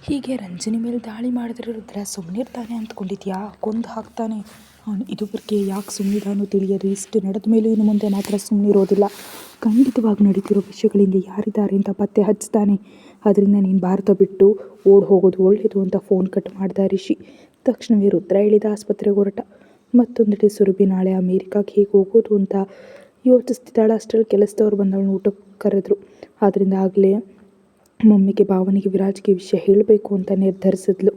ಹೀಗೆ ರಂಜನಿ ಮೇಲೆ ದಾಳಿ ಮಾಡಿದ್ರೆ ರುದ್ರ ಸುಮ್ಮನಿರ್ತಾನೆ ಅಂದ್ಕೊಂಡಿದ್ಯಾ? ಕೊಂದು ಹಾಕ್ತಾನೆ. ಅವನು ಇದುವರೆಗೆ ಯಾಕೆ ಸುಮ್ಮನಿದಾನೋ ತಿಳಿಯದು. ಇಷ್ಟು ನಡೆದ ಮೇಲೂ ಇನ್ನು ಮುಂದೆ ಮಾತ್ರ ಸುಮ್ಮನಿರೋದಿಲ್ಲ. ಖಂಡಿತವಾಗಿ ನಡೀತಿರೋ ವಿಷಯಗಳಿಂದ ಯಾರಿದ್ದಾರೆ ಅಂತ ಪತ್ತೆ ಹಚ್ತಾನೆ. ಅದರಿಂದ ನೀನು ಭಾರತ ಬಿಟ್ಟು ಓಡ್ ಹೋಗೋದು ಒಳ್ಳೆಯದು ಅಂತ ಫೋನ್ ಕಟ್ ಮಾಡ್ದ ರಿಷಿ. ತಕ್ಷಣವೇ ರುದ್ರ ಇಳಿದ ಆಸ್ಪತ್ರೆಗೆ ಹೊರಟ. ಮತ್ತೊಂದೆಡೆ ಸುರಭಿ ನಾಳೆ ಅಮೇರಿಕಾಗೆ ಹೇಗೆ ಹೋಗೋದು ಅಂತ ಯೋಚಿಸ್ತಿದ್ದಾಳೆ. ಅಷ್ಟರಲ್ಲಿ ಕೆಲಸದವ್ರು ಬಂದವಳನ್ನ ಊಟಕ್ಕೆ ಕರೆದ್ರು. ಆದ್ದರಿಂದ ಆಗಲೇ ಮಮ್ಮಿಗೆ, ಭಾವನಿಗೆ, ವಿರಾಜ್ಗೆ ವಿಷಯ ಹೇಳಬೇಕು ಅಂತ ನಿರ್ಧರಿಸಿದ್ಲು.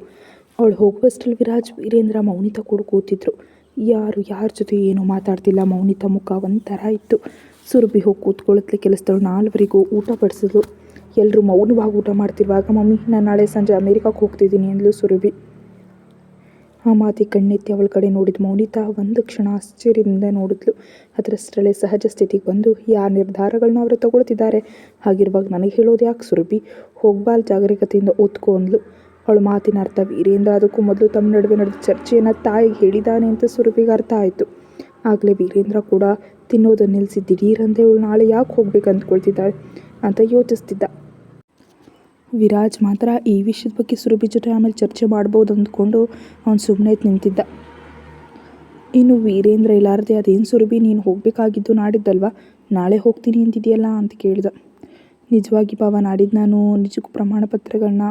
ಅವಳು ಹೋಗುವಷ್ಟರಲ್ಲಿ ವಿರಾಜ್, ವೀರೇಂದ್ರ, ಮೌನಿತಾ ಕೂಡ ಕೂತಿದ್ರು. ಯಾರ ಜೊತೆ ಏನೂ ಮಾತಾಡ್ತಿಲ್ಲ. ಮೌನಿತಾ ಮುಖ ಒಂಥರ ಇತ್ತು. ಸುರಭಿ ಹೋಗಿ ಕೂತ್ಕೊಳ್ಳುತ್ತಲೇ ಕೆಲಸದವಳು 4ವರೆಗೂ ಊಟ ಬಡಿಸಿದ್ಲು. ಎಲ್ಲರೂ ಮೌನವಾಗಿ ಊಟ ಮಾಡ್ತಿರುವಾಗ, ಮಮ್ಮಿ ನಾನು ನಾಳೆ ಸಂಜೆ ಅಮೇರಿಕಾಕ್ಕೆ ಹೋಗ್ತಿದ್ದೀನಿ ಅಂದ್ಲು ಸುರಭಿ. ಆ ಮಾತಿ ಕಣ್ಣೆತ್ತಿ ಅವಳ ಕಡೆ ನೋಡಿದ ಮೌನಿತಾ ಒಂದು ಕ್ಷಣ ಆಶ್ಚರ್ಯದಿಂದ ನೋಡಿದ್ಲು. ಅದರಷ್ಟರಲ್ಲೇ ಸಹಜ ಸ್ಥಿತಿಗೆ ಬಂದು, ಯಾರ ನಿರ್ಧಾರಗಳನ್ನ ಅವರು ತಗೊಳ್ತಿದ್ದಾರೆ, ಹಾಗಿರುವಾಗ ನನಗೆ ಹೇಳೋದು ಯಾಕೆ ಸುರಭಿ, ಹೋಗ್ಬಾಲ್ ಜಾಗರೂಕತೆಯಿಂದ ಓದ್ಕೊ ಅಂದ್ಲು. ಅವಳ ಮಾತಿನ ಅರ್ಥ ವೀರೇಂದ್ರ ಅದಕ್ಕೂ ಮೊದಲು ತಮ್ಮ ನಡುವೆ ನಡೆದ ಚರ್ಚೆಯನ್ನು ತಾಯಿಗೆ ಹೇಳಿದ್ದಾನೆ ಅಂತ ಸುರಭಿಗೆ ಅರ್ಥ ಆಯಿತು. ಆಗಲೇ ವೀರೇಂದ್ರ ಕೂಡ ತಿನ್ನೋದನ್ನು ನಿಲ್ಲಿಸಿ ದಿಢೀರಂತೆ ಇವಳು ನಾಳೆ ಯಾಕೆ ಹೋಗ್ಬೇಕು ಅಂದ್ಕೊಳ್ತಿದ್ದಾಳೆ ಅಂತ ಯೋಚಿಸ್ತಿದ್ದ. ವಿರಾಜ್ ಮಾತ್ರ ಈ ವಿಷಯದ ಬಗ್ಗೆ ಸುರಭಿ ಜೊತೆ ಆಮೇಲೆ ಚರ್ಚೆ ಮಾಡ್ಬೋದು ಅಂದ್ಕೊಂಡು ಅವನು ಸುಮ್ಮನೆ ನಿಂತಿದ್ದ. ಇನ್ನು ವೀರೇಂದ್ರ ಇಲ್ಲಾರದೆ, ಅದೇನು ಸುರಭಿ, ನೀನು ಹೋಗಬೇಕಾಗಿದ್ದು ನಾಡಿದ್ದಲ್ವಾ, ನಾಳೆ ಹೋಗ್ತೀನಿ ಅಂತಿದೆಯಲ್ಲ ಅಂತ ಕೇಳಿದ. ನಿಜವಾಗಿ ಭಾವ, ನಾಡಿದ್ದು ನಾನು ನಿಜಕ್ಕೂ ಪ್ರಮಾಣ ಪತ್ರಗಳನ್ನ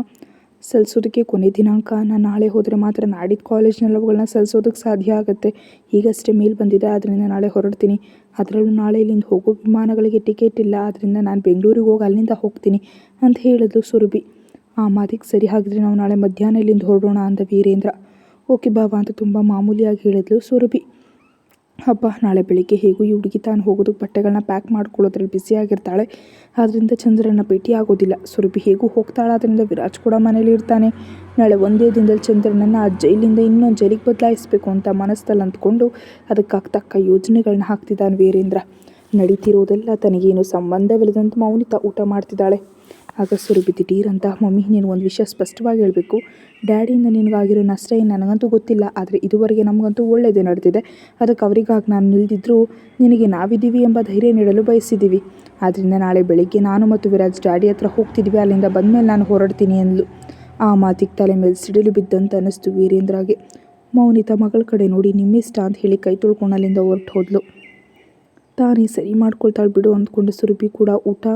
ಸಲ್ಲಿಸೋದಕ್ಕೆ ಕೊನೆ ದಿನಾಂಕ. ನಾನು ನಾಳೆ ಹೋದರೆ ಮಾತ್ರ ನಾಡಿದ್ದು ಕಾಲೇಜ್ನಲ್ಲಿ ಅವುಗಳನ್ನ ಸಲ್ಲಿಸೋದಕ್ಕೆ ಸಾಧ್ಯ ಆಗುತ್ತೆ. ಈಗಷ್ಟೇ ಮೇಲ್ ಬಂದಿದೆ, ಆದ್ದರಿಂದ ನಾಳೆ ಹೊರಡ್ತೀನಿ. ಅದರಲ್ಲೂ ನಾಳೆ ಇಲ್ಲಿಂದ ಹೋಗೋ ವಿಮಾನಗಳಿಗೆ ಟಿಕೆಟ್ ಇಲ್ಲ, ಆದ್ದರಿಂದ ನಾನು ಬೆಂಗಳೂರಿಗೆ ಹೋಗಿ ಅಲ್ಲಿಂದ ಹೋಗ್ತೀನಿ ಅಂತ ಹೇಳಿದ್ಲು ಸುರಭಿ. ಆ ಮಾತಿಗೆ ಸರಿ, ಹಾಗಿದ್ರೆ ನಾವು ನಾಳೆ ಮಧ್ಯಾಹ್ನ ಇಲ್ಲಿಂದ ಹೊರಡೋಣ ಅಂದ ವೀರೇಂದ್ರ. ಓಕೆ ಭಾವ ಅಂತ ತುಂಬ ಮಾಮೂಲಿಯಾಗಿ ಹೇಳಿದ್ಲು ಸುರಭಿ. ಹಬ್ಬ, ನಾಳೆ ಬೆಳಿಗ್ಗೆ ಹೇಗೂ ಈ ಹುಡುಗಿ ತಾನು ಹೋಗೋದಕ್ಕೆ ಬಟ್ಟೆಗಳನ್ನ ಪ್ಯಾಕ್ ಮಾಡ್ಕೊಳ್ಳೋದ್ರಲ್ಲಿ ಬ್ಯುಸಿಯಾಗಿರ್ತಾಳೆ. ಆದ್ದರಿಂದ ಚಂದ್ರನ ಭೇಟಿ ಆಗೋದಿಲ್ಲ. ಸುರಭಿ ಹೇಗೂ ಹೋಗ್ತಾಳೆ, ಅದರಿಂದ ವಿರಾಜ್ ಕೂಡ ಮನೇಲಿ ಇರ್ತಾನೆ. ನಾಳೆ ಒಂದೇ ದಿನದಲ್ಲಿ ಚಂದ್ರನನ್ನು ಆ ಜೈಲಿಂದ ಇನ್ನೊಂದು ಜೈಲಿಗೆ ಬದಲಾಯಿಸಬೇಕು ಅಂತ ಮನಸ್ಸಲ್ಲಿ ಅಂದ್ಕೊಂಡು ಅದಕ್ಕೆ ತಕ್ಕ ಯೋಜನೆಗಳನ್ನ ಹಾಕ್ತಿದ್ದಾನೆ ವೀರೇಂದ್ರ. ನಡೀತಿರೋದೆಲ್ಲ ತನಗೇನು ಸಂಬಂಧವಿಲ್ಲದಂತೆ ಮೌನಿತಾ ಊಟ ಮಾಡ್ತಿದ್ದಾಳೆ. ಆಗ ಸುರಭಿ ದಿಢೀರಂತ, ಮಮ್ಮಿ ನೀನು ಒಂದು ವಿಷಯ ಸ್ಪಷ್ಟವಾಗಿ ಹೇಳಬೇಕು. ಡ್ಯಾಡಿಯಿಂದ ನಿನಗಾಗಿರೋ ನಷ್ಟ ಏನು ನನಗಂತೂ ಗೊತ್ತಿಲ್ಲ, ಆದರೆ ಇದುವರೆಗೆ ನಮಗಂತೂ ಒಳ್ಳೆಯದೇ ನಡೆದಿದೆ. ಅದಕ್ಕೆ ಅವರಿಗಾಗಿ ನಾನು ನಿಲ್ದಿದ್ರೂ ನಿನಗೆ ನಾವಿದ್ದೀವಿ ಎಂಬ ಧೈರ್ಯ ನೀಡಲು ಬಯಸಿದ್ದೀವಿ. ಆದ್ದರಿಂದ ನಾಳೆ ಬೆಳಿಗ್ಗೆ ನಾನು ಮತ್ತು ವಿರಾಜ್ ಡ್ಯಾಡಿ ಹತ್ರ ಹೋಗ್ತಿದ್ವಿ, ಅಲ್ಲಿಂದ ಬಂದಮೇಲೆ ನಾನು ಹೊರಡ್ತೀನಿ ಅಂದ್ಲು. ಆ ಮಾತಿಗೆ ತಲೆ ಮೇಲೆ ಸಿಡಿಲು ಬಿದ್ದಂತ ಅನ್ನಿಸ್ತು ವೀರೇಂದ್ರಗೆ. ಮೌನಿತಾ ಮಗಳ ಕಡೆ ನೋಡಿ ನಿಮ್ಮಿಷ್ಟ ಅಂತ ಹೇಳಿ ಕೈ ತೊಳ್ಕೊಂಡು ಅಲ್ಲಿಂದ ಹೊರಟು ಹೋದ್ಲು. ತಾನೇ ಸರಿ ಮಾಡ್ಕೊಳ್ತಾಳೆ ಬಿಡು ಅಂದ್ಕೊಂಡು ಸುರಭಿ ಕೂಡ ಊಟ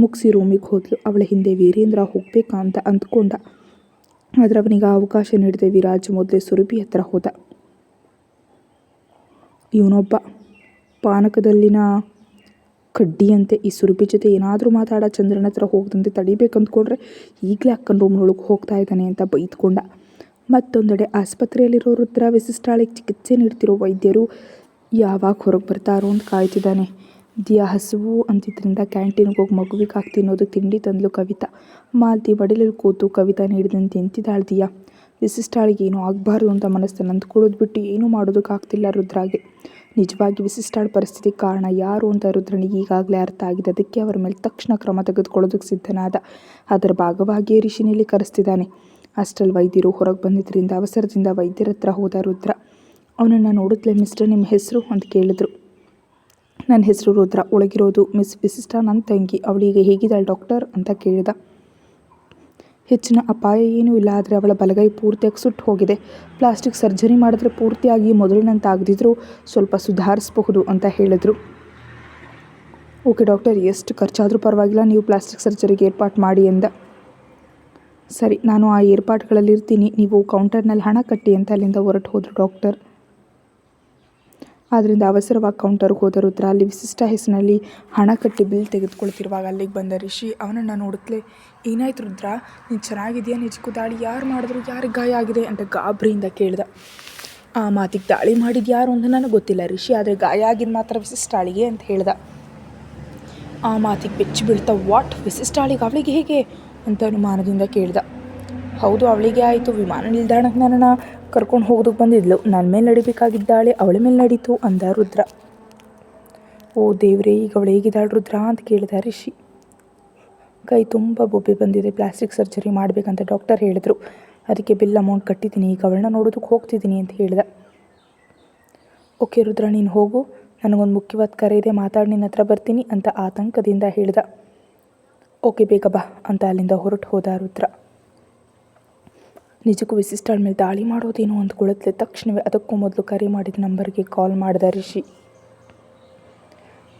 ಮುಗಿಸಿ ರೂಮಿಗೆ ಹೋದ್ಲು. ಅವಳ ಹಿಂದೆ ವೀರೇಂದ್ರ ಹೋಗ್ಬೇಕಾ ಅಂತ ಅಂದ್ಕೊಂಡ. ಆದರೆ ಅವನಿಗೆ ಅವಕಾಶ ನೀಡಿದೆ ವಿರಾಜ್ ಮೊದಲೇ ಸುರಭಿ ಹತ್ರ ಹೋದ. ಇವನೊಬ್ಬ ಪಾನಕದಲ್ಲಿನ ಕಡ್ಡಿಯಂತೆ. ಈ ಸುರಭಿ ಜೊತೆ ಏನಾದರೂ ಮಾತಾಡ ಚಂದ್ರನ ಹತ್ರ ಹೋಗದಂತೆ ತಡಿಬೇಕಂದ್ಕೊಂಡ್ರೆ ಈಗಲೇ ಅಕ್ಕನ ರೂಮ್ನೊಳಗೆ ಹೋಗ್ತಾ ಇದ್ದಾನೆ ಅಂತ ಬೈದ್ಕೊಂಡ. ಮತ್ತೊಂದೆಡೆ ಆಸ್ಪತ್ರೆಯಲ್ಲಿರೋ ರುದ್ರ ವಿಶಿಷ್ಟಾಳಿಗೆ ಚಿಕಿತ್ಸೆ ನೀಡ್ತಿರೋ ವೈದ್ಯರು ಯಾವಾಗ ಹೊರಗೆ ಬರ್ತಾರೋ ಅಂತ ಕಾಯ್ತಿದ್ದಾನೆ. ದಿಯಾ ಹಸಿವು ಅಂತಿದ್ದರಿಂದ ಕ್ಯಾಂಟೀನ್ಗೆ ಹೋಗಿ ಮಗುವಿಗೆ ಹಾಕಿ ತಿನ್ನೋದಕ್ಕೆ ತಿಂಡಿ ತಂದ್ಲು ಕವಿತಾ. ಮಾಲ್ತಿ ಮಡಿಲಲ್ಲಿ ಕೂತು ಕವಿತಾ ನೀಡಿದಂತೆ ನಿಂತಿದ್ದಾಳೆ ದಿಯಾ. ವಿಶಿಷ್ಟಾಳಿಗೆ ಏನೂ ಆಗಬಾರ್ದು ಅಂತ ಮನಸ್ಸನ್ನು ಅಂದ್ಕೊಳ್ಳೋದು ಬಿಟ್ಟು ಏನೂ ಮಾಡೋದಕ್ಕಾಗ್ತಿಲ್ಲ ರುದ್ರಾಗೆ. ನಿಜವಾಗಿ ವಿಶಿಷ್ಟಾಳ ಪರಿಸ್ಥಿತಿಗೆ ಕಾರಣ ಯಾರು ಅಂತ ರುದ್ರನಿಗೆ ಈಗಾಗಲೇ ಅರ್ಥ ಆಗಿದೆ. ಅದಕ್ಕೆ ಅವರ ಮೇಲೆ ತಕ್ಷಣ ಕ್ರಮ ತೆಗೆದುಕೊಳ್ಳೋದಕ್ಕೆ ಸಿದ್ಧನಾದ. ಅದರ ಭಾಗವಾಗಿಯೇ ರಿಷಿನಲ್ಲಿ ಕರೆಸ್ತಿದ್ದಾನೆ. ಅಷ್ಟರಲ್ಲಿ ವೈದ್ಯರು ಹೊರಗೆ ಬಂದಿದ್ದರಿಂದ ಅವಸರದಿಂದ ವೈದ್ಯರ ಹತ್ರ ಹೋದ ರುದ್ರ. ಅವನನ್ನು ನೋಡಿದ್ಲೆ, ಮಿಸ್ಟರ್ ನಿಮ್ಮ ಹೆಸರು ಅಂತ ಕೇಳಿದ್ರು. ನನ್ನ ಹೆಸರು ರುದ್ರ, ಒಳಗಿರೋದು ಮಿಸ್ ವಿಶಿಷ್ಟ ನನ್ನ ತಂಗಿ, ಅವಳಿಗೆ ಹೇಗಿದ್ದಾಳೆ ಡಾಕ್ಟರ್ ಅಂತ ಕೇಳಿದ. ಹೆಚ್ಚಿನ ಅಪಾಯ ಏನೂ ಇಲ್ಲ, ಆದರೆ ಅವಳ ಬಲಗೈ ಪೂರ್ತಿಯಾಗಿ ಸುಟ್ಟು ಹೋಗಿದೆ. ಪ್ಲಾಸ್ಟಿಕ್ ಸರ್ಜರಿ ಮಾಡಿದ್ರೆ ಪೂರ್ತಿಯಾಗಿ ಮೊದಲಿನಂತೆ ಆಗದಿದ್ರೂ ಸ್ವಲ್ಪ ಸುಧಾರಿಸಬಹುದು ಅಂತ ಹೇಳಿದ್ರು. ಓಕೆ ಡಾಕ್ಟರ್, ಎಷ್ಟು ಖರ್ಚಾದರೂ ಪರವಾಗಿಲ್ಲ, ನೀವು ಪ್ಲಾಸ್ಟಿಕ್ ಸರ್ಜರಿಗೆ ಏರ್ಪಾಟ್ ಮಾಡಿ ಎಂದ. ಸರಿ, ನಾನು ಆ ಏರ್ಪಾಟ್ಗಳಲ್ಲಿ ಇರ್ತೀನಿ, ನೀವು ಕೌಂಟರ್ನಲ್ಲಿ ಹಣ ಕಟ್ಟಿ ಅಂತ ಅಲ್ಲಿಂದ ಹೊರಟು ಹೋದರು ಡಾಕ್ಟರ್. ಆದ್ದರಿಂದ ಅವಸರವಾಗಿ ಕೌಂಟರ್ಗೆ ಹೋದ ರುದ್ರ ಅಲ್ಲಿ ವಿಶಿಷ್ಟ ಹೆಸರಿನಲ್ಲಿ ಹಣ ಕಟ್ಟಿ ಬಿಲ್ ತೆಗೆದುಕೊಳ್ತಿರುವಾಗ ಅಲ್ಲಿಗೆ ಬಂದ ರಿಷಿ ಅವನನ್ನು ನೋಡುತ್ತಲೇ, ಏನಾಯ್ತು ರುದ್ರ, ನೀನು ಚೆನ್ನಾಗಿದೆಯಾ, ನಿಜಕ್ಕೂ ದಾಳಿ ಯಾರು ಮಾಡಿದ್ರು, ಯಾರಿಗೆ ಗಾಯ ಆಗಿದೆ ಅಂತ ಗಾಬರಿಯಿಂದ ಕೇಳಿದ. ಆ ಮಾತಿಗೆ ದಾಳಿ ಮಾಡಿದ್ದು ಯಾರು ಅಂತ ನನಗೆ ಗೊತ್ತಿಲ್ಲ ರಿಷಿ, ಆದರೆ ಗಾಯ ಆಗಿದ್ದು ಮಾತ್ರ ವಿಶಿಷ್ಟಾಳಿಗೆ ಅಂತ ಹೇಳ್ದ. ಆ ಮಾತಿಗೆ ಬೆಚ್ಚಿ ಬೀಳ್ತಾ, ವಾಟ್, ವಿಶಿಷ್ಟಾಳಿಗೆ ಅವಳಿಗೆ ಹೇಗೆ ಅಂತ ಅನುಮಾನದಿಂದ ಕೇಳ್ದ. ಹೌದು, ಅವಳಿಗೆ ಆಯಿತು, ವಿಮಾನ ನಿಲ್ದಾಣಕ್ಕೆ ನನ್ನನ್ನು ಕರ್ಕೊಂಡು ಹೋಗೋದಕ್ಕೆ ಬಂದಿದ್ಲು, ನನ್ನ ಮೇಲೆ ನಡಿಬೇಕಾಗಿದ್ದಾಳೆ, ಅವಳ ಮೇಲೆ ನಡೀತು ಅಂದ ರುದ್ರ. ಓ ದೇವ್ರೇ, ಈಗ ಅವಳು ಹೇಗಿದ್ದಾಳೆ ರುದ್ರ ಅಂತ ಕೇಳಿದ ರಿಷಿ. ಕೈ ತುಂಬ ಬೊಬ್ಬೆ ಬಂದಿದೆ, ಪ್ಲಾಸ್ಟಿಕ್ ಸರ್ಜರಿ ಮಾಡಬೇಕಂತ ಡಾಕ್ಟರ್ ಹೇಳಿದ್ರು, ಅದಕ್ಕೆ ಬಿಲ್ ಅಮೌಂಟ್ ಕಟ್ಟಿದ್ದೀನಿ, ಈಗ ಅವಳನ್ನ ನೋಡೋದಕ್ಕೆ ಹೋಗ್ತಿದ್ದೀನಿ ಅಂತ ಹೇಳಿದ. ಓಕೆ ರುದ್ರ, ನೀನು ಹೋಗು, ನನಗೊಂದು ಮುಖ್ಯವಾದ ಕರೆ ಇದೆ, ಮಾತಾಡಿ ನಿನ್ನ ಹತ್ರ ಬರ್ತೀನಿ ಅಂತ ಆತಂಕದಿಂದ ಹೇಳಿದ. ಓಕೆ ಬೇಗ ಬಾ ಅಂತ ಅಲ್ಲಿಂದ ಹೊರಟು ಹೋದ ರುದ್ರ. ನಿಜಕ್ಕೂ ವಿಶಿಷ್ಟಾಳ ಮೇಲೆ ದಾಳಿ ಮಾಡೋದೇನು ಅಂದ್ಕೊಳ್ಳುತ್ತಲೇ ತಕ್ಷಣವೇ ಅದಕ್ಕೂ ಮೊದಲು ಕರೆ ಮಾಡಿದ ನಂಬರ್ಗೆ ಕಾಲ್ ಮಾಡಿದ ರಿಷಿ.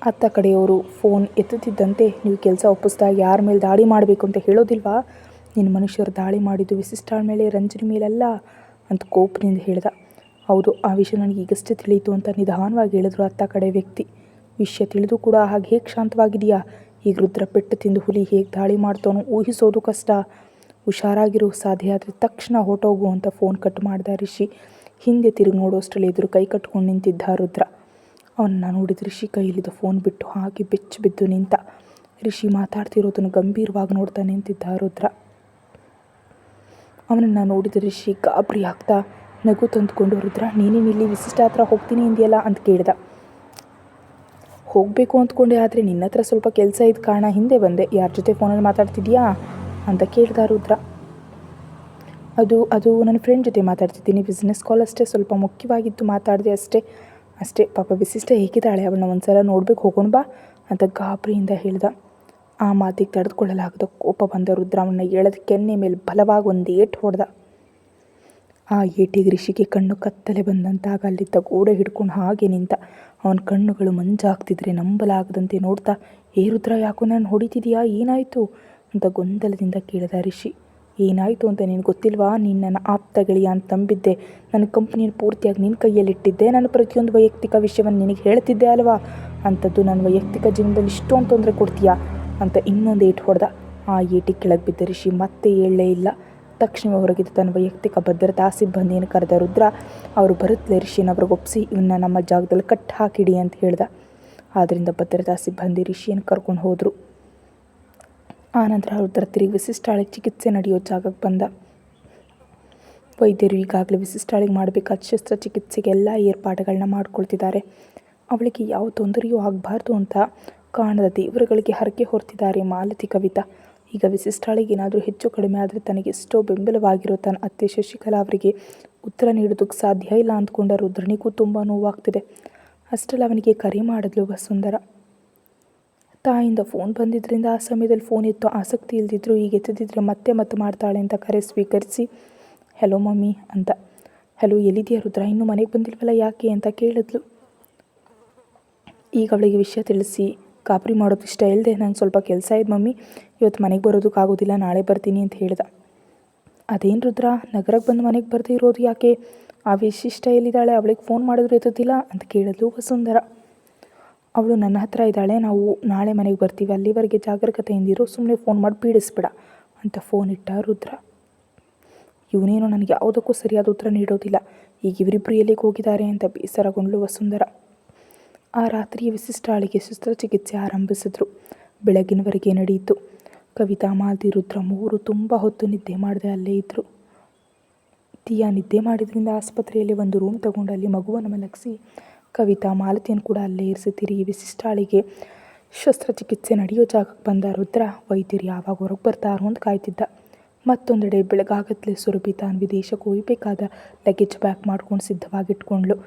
ಅತ್ತ ಕಡೆಯವರು ಫೋನ್ ಎತ್ತುತ್ತಿದ್ದಂತೆ, ನೀವು ಕೆಲಸ ಒಪ್ಪಿಸಿದಾಗ ಯಾರ ಮೇಲೆ ದಾಳಿ ಮಾಡಬೇಕು ಅಂತ ಹೇಳೋದಿಲ್ವಾ? ನಿನ್ನ ಮನುಷ್ಯರು ದಾಳಿ ಮಾಡಿದ್ದು ವಿಶಿಷ್ಟಾಳ ಮೇಲೆ, ರಂಜನಿ ಮೇಲಲ್ಲ ಅಂತ ಕೋಪದಿಂದ ಹೇಳ್ದ. ಹೌದು, ಆ ವಿಷಯ ನನಗೆ ಈಗಷ್ಟೇ ತಿಳಿಯಿತು ಅಂತ ನಿಧಾನವಾಗಿ ಹೇಳಿದ್ರು ಅತ್ತ ಕಡೆ ವ್ಯಕ್ತಿ. ವಿಷಯ ತಿಳಿದು ಕೂಡ ಹಾಗೆ ಹೇಗೆ ಶಾಂತವಾಗಿದೆಯಾ? ಈಗ ರುದ್ರ ಪೆಟ್ಟು ತಿಂದು ಹುಲಿ ಹೇಗೆ ದಾಳಿ ಮಾಡ್ತಾನೋ ಊಹಿಸೋದು ಕಷ್ಟ. ಹುಷಾರಾಗಿರು, ಸಾಧ್ಯ ಆದರೆ ತಕ್ಷಣ ಹೊರಟೋಗು ಅಂತ ಫೋನ್ ಕಟ್ ಮಾಡಿದ ರಿಷಿ. ಹಿಂದೆ ತಿರುಗಿ ನೋಡೋಷ್ಟರಲ್ಲಿ ಎದುರು ಕೈ ಕಟ್ಕೊಂಡು ನಿಂತಿದ್ದ ರುದ್ರ. ಅವನನ್ನು ನೋಡಿದ ರಿಷಿ ಕೈಯಲ್ಲಿದ್ದ ಫೋನ್ ಬಿಟ್ಟು ಹಾಗೆ ಬೆಚ್ಚಿ ಬಿದ್ದು ನಿಂತ. ರಿಷಿ ಮಾತಾಡ್ತಿರೋದನ್ನು ಗಂಭೀರವಾಗಿ ನೋಡ್ತಾ ನಿಂತಿದ್ದ ರುದ್ರ. ಅವನನ್ನು ನೋಡಿದ ರಿಷಿ ಗಾಬರಿ ಆಗ್ತಾ ನಗು ತಂದುಕೊಂಡು, ರುದ್ರ ನೀನೇನು ಇಲ್ಲಿ ವಿಶಿಷ್ಟ ಹತ್ರ ಹೋಗ್ತೀನಿ ಇಂದಿಯಲ್ಲ ಅಂತ ಕೇಳ್ದ. ಹೋಗಬೇಕು ಅಂದ್ಕೊಂಡೆ, ಆದರೆ ನಿನ್ನ ಹತ್ರ ಸ್ವಲ್ಪ ಕೆಲಸ ಇದ್ದ ಕಾರಣ ಹಿಂದೆ ಬಂದೆ. ಯಾರ ಜೊತೆ ಫೋನಲ್ಲಿ ಮಾತಾಡ್ತಿದ್ಯಾ ಅಂತ ಕೇಳ್ದ ರುದ್ರ. ಅದು ನನ್ನ ಫ್ರೆಂಡ್ ಜೊತೆ ಮಾತಾಡ್ತಿದ್ದೀನಿ, ಬಿಸ್ನೆಸ್ ಕಾಲ್ ಅಷ್ಟೇ, ಸ್ವಲ್ಪ ಮುಖ್ಯವಾಗಿತ್ತು, ಮಾತಾಡಿದೆ ಅಷ್ಟೇ. ಪಾಪ ವಿಶಿಷ್ಟ ಹೇಗಿದ್ದಾಳೆ, ಅವಳನ್ನ ಒಂದ್ಸಲ ನೋಡ್ಬೇಕು, ಹೋಗೋಣ ಬಾ ಅಂತ ಗಾಬರಿಯಿಂದ ಹೇಳ್ದ. ಆ ಮಾತಿಗೆ ತಡೆದುಕೊಳ್ಳಲಾಗದ ಕೋಪ ಬಂದ ರುದ್ರ ಅವನ್ನ ಎಳೆದ ಕೆನ್ನೆ ಮೇಲೆ ಬಲವಾಗಿ ಒಂದು ಏಟು ಹೊಡೆದ. ಆ ಏಟಿಗೆ ರಿಷಿಗೆ ಕಣ್ಣು ಕತ್ತಲೆ ಬಂದಂತಾಗ ಅಲ್ಲಿದ್ದ ಗೋಡೆ ಹಿಡ್ಕೊಂಡು ಹಾಗೆ ನಿಂತ. ಅವನ ಕಣ್ಣುಗಳು ಮಂಜಾಗ್ತಿದ್ರೆ ನಂಬಲಾಗದಂತೆ ನೋಡ್ತಾ, ರುದ್ರ ಯಾಕೋ ನಾನು ಹೊಡಿತಿದೀಯಾ, ಏನಾಯಿತು ಅಂತ ಗೊಂದಲದಿಂದ ಕೇಳಿದ ರಿಷಿ. ಏನಾಯಿತು ಅಂತ ನಿನಗೆ ಗೊತ್ತಿಲ್ವಾ? ನೀನು ನನ್ನ ಆಪ್ತ ಗೆಳೆಯ ಅಂತ ನಂಬಿದ್ದೆ, ನನ್ನ ಕಂಪ್ನಿಯನ್ನು ಪೂರ್ತಿಯಾಗಿ ನಿನ್ನ ಕೈಯಲ್ಲಿಟ್ಟಿದ್ದೆ, ನಾನು ಪ್ರತಿಯೊಂದು ವೈಯಕ್ತಿಕ ವಿಷಯವನ್ನು ನಿನಗೆ ಹೇಳ್ತಿದ್ದೆ ಅಲ್ವಾ? ಅಂಥದ್ದು ನನ್ನ ವೈಯಕ್ತಿಕ ಜೀವನದಲ್ಲಿ ಇಷ್ಟೊಂದು ತೊಂದರೆ ಕೊಡ್ತೀಯಾ ಅಂತ ಇನ್ನೊಂದು ಏಟು ಹೊಡೆದ. ಆ ಏಟಿಗೆ ಕೆಳಗೆ ಬಿದ್ದ ರಿಷಿ ಮತ್ತೆ ಏಳಲೇ ಇಲ್ಲ. ತಕ್ಷಣ ಹೊರಗಿದ್ದ ತನ್ನ ವೈಯಕ್ತಿಕ ಭದ್ರತಾ ಸಿಬ್ಬಂದಿಯನ್ನು ಕರೆದ ರುದ್ರ. ಅವರು ಬರುತ್ತಲೇ ರಿಷಿನ ಅವ್ರಿಗೊಪ್ಪಿಸಿ, ಇವನ್ನ ನಮ್ಮ ಜಾಗದಲ್ಲಿ ಕಟ್ ಹಾಕಿಡಿ ಅಂತ ಹೇಳ್ದ. ಆದ್ದರಿಂದ ಭದ್ರತಾ ಸಿಬ್ಬಂದಿ ರಿಷಿಯನ್ನು ಕರ್ಕೊಂಡು ಹೋದರು. ಆನಂತರ ರುದ್ರ ತಿರುಗಿ ವಿಶಿಷ್ಟಾಳಿಗೆ ಚಿಕಿತ್ಸೆ ನಡೆಯೋ ಜಾಗಕ್ಕೆ ಬಂದ. ವೈದ್ಯರು ಈಗಾಗಲೇ ವಿಶಿಷ್ಟಾಳಿಗೆ ಮಾಡಬೇಕಾದ ಶಸ್ತ್ರಚಿಕಿತ್ಸೆಗೆ ಎಲ್ಲ ಏರ್ಪಾಡುಗಳನ್ನ ಮಾಡ್ಕೊಳ್ತಿದ್ದಾರೆ. ಅವಳಿಗೆ ಯಾವ ತೊಂದರೆಯೂ ಆಗಬಾರ್ದು ಅಂತ ಕಾಣದ ದೇವರುಗಳಿಗೆ ಹರಕೆ ಹೊರ್ತಿದ್ದಾರೆ ಮಾಲತಿ, ಕವಿತಾ. ಈಗ ವಿಶಿಷ್ಟಾಳಿಗೆ ಏನಾದರೂ ಹೆಚ್ಚು ಕಡಿಮೆ ಆದರೆ ತನಗೆ ಎಷ್ಟೋ ಬೆಂಬಲವಾಗಿರೋ ತನ್ನ ಅತ್ತೆ ಶಶಿಕಲಾ ಅವರಿಗೆ ಉತ್ತರ ನೀಡೋದಕ್ಕೆ ಸಾಧ್ಯ ಇಲ್ಲ ಅಂದ್ಕೊಂಡ ರುದ್ರನಿಗೂ ತುಂಬ ನೋವಾಗ್ತಿದೆ. ಅಷ್ಟರಲ್ಲಿ ಅವನಿಗೆ ಕರೆ ಮಾಡಿದ್ಲು ವಸುಂಧರ. ತಾಯಿಯಿಂದ ಫೋನ್ ಬಂದಿದ್ದರಿಂದ ಆ ಸಮಯದಲ್ಲಿ ಫೋನ್ ಎತ್ತೋ ಆಸಕ್ತಿ ಇಲ್ದಿದ್ರು, ಈಗ ಎತ್ತದಿದ್ರೆ ಮತ್ತೆ ಮಾಡ್ತಾಳೆ ಅಂತ ಕರೆ ಸ್ವೀಕರಿಸಿ, ಹೆಲೋ ಮಮ್ಮಿ ಅಂತ. ಹೆಲೋ, ಎಲ್ಲಿದೆಯಾ ರುದ್ರ? ಇನ್ನೂ ಮನೆಗೆ ಬಂದಿಲ್ವಲ್ಲ, ಯಾಕೆ ಅಂತ ಕೇಳಿದ್ಲು. ಈಗ ಅವಳಿಗೆ ವಿಷಯ ತಿಳಿಸಿ ಗಾಬರಿ ಮಾಡೋದು ಇಷ್ಟ ಇಲ್ಲದೆ, ನಂಗೆ ಸ್ವಲ್ಪ ಕೆಲಸ ಇದೆ ಮಮ್ಮಿ, ಇವತ್ತು ಮನೆಗೆ ಬರೋದಕ್ಕಾಗೋದಿಲ್ಲ, ನಾಳೆ ಬರ್ತೀನಿ ಅಂತ ಹೇಳ್ದ. ಅದೇನು ರುದ್ರ, ನಗರಕ್ಕೆ ಬಂದು ಮನೆಗೆ ಬರದೇ ಇರೋದು ಯಾಕೆ? ಆ ವಿಶಿಷ್ಟ ಎಲ್ಲಿದ್ದಾಳೆ? ಅವಳಿಗೆ ಫೋನ್ ಮಾಡಿದ್ರು ಎತ್ತುತ್ತಿಲ್ಲ ಅಂತ ಕೇಳಿದ್ಲು ವಸುಂಧರ. ಅವಳು ನನ್ನ ಹತ್ರ ಇದ್ದಾಳೆ, ನಾವು ನಾಳೆ ಮನೆಗೆ ಬರ್ತೀವಿ, ಅಲ್ಲಿವರೆಗೆ ಜಾಗರೂಕತೆಯಿಂದಿರೋ, ಸುಮ್ಮನೆ ಫೋನ್ ಮಾಡಿ ಪೀಡಿಸ್ಬೇಡ ಅಂತ ಫೋನ್ ಇಟ್ಟ ರುದ್ರ. ಇವನೇನೋ ನನಗೆ ಯಾವುದಕ್ಕೂ ಸರಿಯಾದ ಉತ್ತರ ನೀಡೋದಿಲ್ಲ, ಈಗ ಇವರಿಬ್ಬರು ಎಲ್ಲಿಗೆ ಹೋಗಿದ್ದಾರೆ ಅಂತ ಬೇಸರಗೊಂಡ್ಳು ವಸುಂಧರ. ಆ ರಾತ್ರಿ ವಿಶಿಷ್ಟಾಳಿಗೆ ಶಸ್ತ್ರಚಿಕಿತ್ಸೆ ಆರಂಭಿಸಿದ್ರು. ಬೆಳಗಿನವರೆಗೆ ನಡೆಯಿತು. ಕವಿತಾ, ಮಾಲತಿ, ರುದ್ರ ಮೂರು ತುಂಬ ಹೊತ್ತು ನಿದ್ದೆ ಮಾಡದೆ ಅಲ್ಲೇ ಇದ್ದರು. ತೀಯಾ ನಿದ್ದೆ ಮಾಡಿದ್ರಿಂದ ಆಸ್ಪತ್ರೆಯಲ್ಲಿ ಒಂದು ರೂಮ್ ತಗೊಂಡು ಅಲ್ಲಿ ಮಗುವನ್ನು ಮಲಗಿಸಿ ಕವಿತಾ, ಮಾಲತಿಯನ್ನು ಕೂಡ ಅಲ್ಲೇ ಇರಿಸಿ ತಿರುಗಿ ವಿಶಿಷ್ಟಾಳಿಗೆ ಶಸ್ತ್ರಚಿಕಿತ್ಸೆ ನಡೆಯೋ ಜಾಗಕ್ಕೆ ಬಂದ ರುದ್ರ. ವೈದ್ಯರು ಯಾವಾಗ ಹೊರಗೆ ಬರ್ತಾರೋ ಅಂತ ಕಾಯ್ತಿದ್ದ. ಮತ್ತೊಂದೆಡೆ ಬೆಳಗಾಗತ್ಲೆ ಸುರಭಿ ತಾನು ವಿದೇಶಕ್ಕೆ ಹೋಗಬೇಕಾದ ಲಗೇಜ್ ಪ್ಯಾಕ್ ಮಾಡ್ಕೊಂಡು ಸಿದ್ಧವಾಗಿಟ್ಕೊಂಡ್ಳು.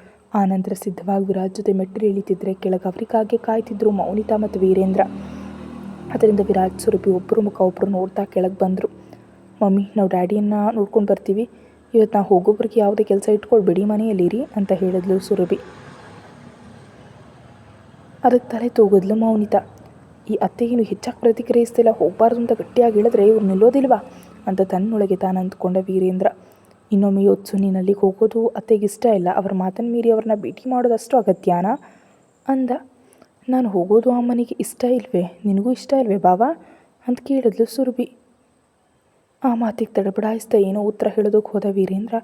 ಆನಂತರ ಸಿದ್ಧವಾಗಿ ವಿರಾಜ್ ಜೊತೆ ಮೆಟ್ಟಿಲು ಇಳಿತಿದ್ರೆ ಕೆಳಗೆ ಅವರಿಗಾಗಿ ಕಾಯ್ತಿದ್ರು ಮೌನಿತಾ ಮತ್ತು ವೀರೇಂದ್ರ. ಅದರಿಂದ ವಿರಾಜ್, ಸುರಭಿ ಒಬ್ಬರು ಮುಖ ಒಬ್ಬರು ನೋಡ್ತಾ ಕೆಳಗೆ ಬಂದರು. ಮಮ್ಮಿ, ನಾವು ಡ್ಯಾಡಿಯನ್ನು ನೋಡ್ಕೊಂಡು ಬರ್ತೀವಿ, ಇವತ್ತು ನಾವು ಹೋಗೋಬ್ರಿಗೆ ಯಾವುದೇ ಕೆಲಸ ಇಟ್ಕೊಳ್ಬೇಡಿ, ಮನೆಯಲ್ಲಿರಿ ಅಂತ ಹೇಳಿದ್ಲು ಸುರಭಿ. ಅದಕ್ಕೆ ತಲೆ ತೂಗಿದ್ಲು ಮೌನಿತಾ. ಈ ಅತ್ತೆಗೇನು ಹೆಚ್ಚಾಗಿ ಪ್ರತಿಕ್ರಿಯಿಸ್ತಿಲ್ಲ, ಹೋಗಬಾರ್ದು ಅಂತ ಗಟ್ಟಿಯಾಗಿ ಹೇಳಿದ್ರೆ ಇವ್ರು ನಿಲ್ಲೋದಿಲ್ವಾ ಅಂತ ತನ್ನೊಳಗೆ ತಾನು ಅಂದ್ಕೊಂಡ ವೀರೇಂದ್ರ. ಇನ್ನೊಮ್ಮೆ ಯೋಚಿಸು, ನೀನು ಅಲ್ಲಿಗೆ ಹೋಗೋದು ಅತ್ತೆಗೆ ಇಷ್ಟ ಇಲ್ಲ, ಅವರ ಮಾತನ್ನು ಮೀರಿ ಅವ್ರನ್ನ ಭೇಟಿ ಮಾಡೋದಷ್ಟು ಅಗತ್ಯನಾ ಅಂದ. ನಾನು ಹೋಗೋದು ಅಮ್ಮನಿಗೆ ಇಷ್ಟ ಇಲ್ವೇ, ನಿನಗೂ ಇಷ್ಟ ಇಲ್ವೇ ಬಾವಾ ಅಂತ ಕೇಳಿದ್ಲು ಸುರಭಿ. ಆ ಮಾತಿಗೆ ತಡಬಡಾಯಿಸ್ತಾ ಏನೋ ಉತ್ತರ ಹೇಳೋದಕ್ಕೆ ಹೋದ ವೀರೇಂದ್ರ.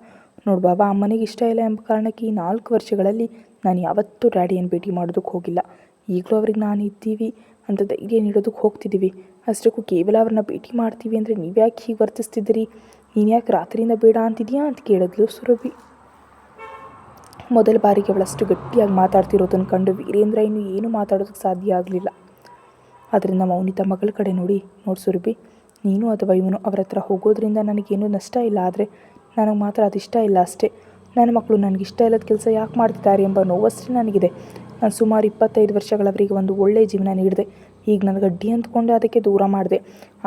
ನೋಡು ಬಾಬಾ, ಅಮ್ಮನಿಗೆ ಇಷ್ಟ ಇಲ್ಲ ಎಂಬ ಕಾರಣಕ್ಕೆ ಈ 4 ವರ್ಷಗಳಲ್ಲಿ ನಾನು ಯಾವತ್ತೂ ಡ್ಯಾಡಿಯನ್ನು ಭೇಟಿ ಮಾಡೋದಕ್ಕೆ ಹೋಗಿಲ್ಲ. ಈಗಲೂ ಅವ್ರಿಗೆ ನಾನು ಇದ್ದೀವಿ ಅಂತ ಧೈರ್ಯ ನೀಡೋದಕ್ಕೆ ಹೋಗ್ತಿದ್ದೀವಿ. ಅಷ್ಟಕ್ಕೂ ಕೇವಲ ಅವ್ರನ್ನ ಭೇಟಿ ಮಾಡ್ತೀವಿ ಅಂದರೆ ನೀವ್ಯಾಕೆ ಹೀಗೆ ವರ್ತಿಸ್ತಿದ್ದೀರಿ? ನೀನು ಯಾಕೆ ರಾತ್ರಿಯಿಂದ ಬೇಡ ಅಂತಿದೆಯಾ ಅಂತ ಕೇಳಿದ್ಲು ಸುರಭಿ. ಮೊದಲ ಬಾರಿಗೆ ಅವಳಷ್ಟು ಗಟ್ಟಿಯಾಗಿ ಮಾತಾಡ್ತಿರೋದನ್ನು ಕಂಡು ವೀರೇಂದ್ರ ಇನ್ನೂ ಏನು ಮಾತಾಡೋದಕ್ಕೆ ಸಾಧ್ಯ ಆಗಲಿಲ್ಲ. ಅದರಿಂದ ಮೌನಿತಾ ಮಗಳ ಕಡೆ ನೋಡಿ ಸುರಭಿ, ನೀನು ಅಥವಾ ಇವನು ಅವರ ಹತ್ರ ಹೋಗೋದ್ರಿಂದ ನನಗೇನು ನಷ್ಟ ಇಲ್ಲ, ಆದರೆ ನನಗೆ ಮಾತ್ರ ಅದು ಇಷ್ಟ ಇಲ್ಲ ಅಷ್ಟೇ. ನನ್ನ ಮಕ್ಕಳು ನನಗಿಷ್ಟ ಇಲ್ಲದ ಕೆಲಸ ಯಾಕೆ ಮಾಡ್ತಿದ್ದಾರೆ ಎಂಬ ನೋವಷ್ಟೇ ನನಗಿದೆ. ನಾನು ಸುಮಾರು 25 ವರ್ಷಗಳವರಿಗೆ ಒಂದು ಒಳ್ಳೆಯ ಜೀವನ ನೀಡಿದೆ. ಈಗ ನನಗೆ ಅಡ್ಡಿ ಅಂದ್ಕೊಂಡೆ ಅದಕ್ಕೆ ದೂರ ಮಾಡಿದೆ.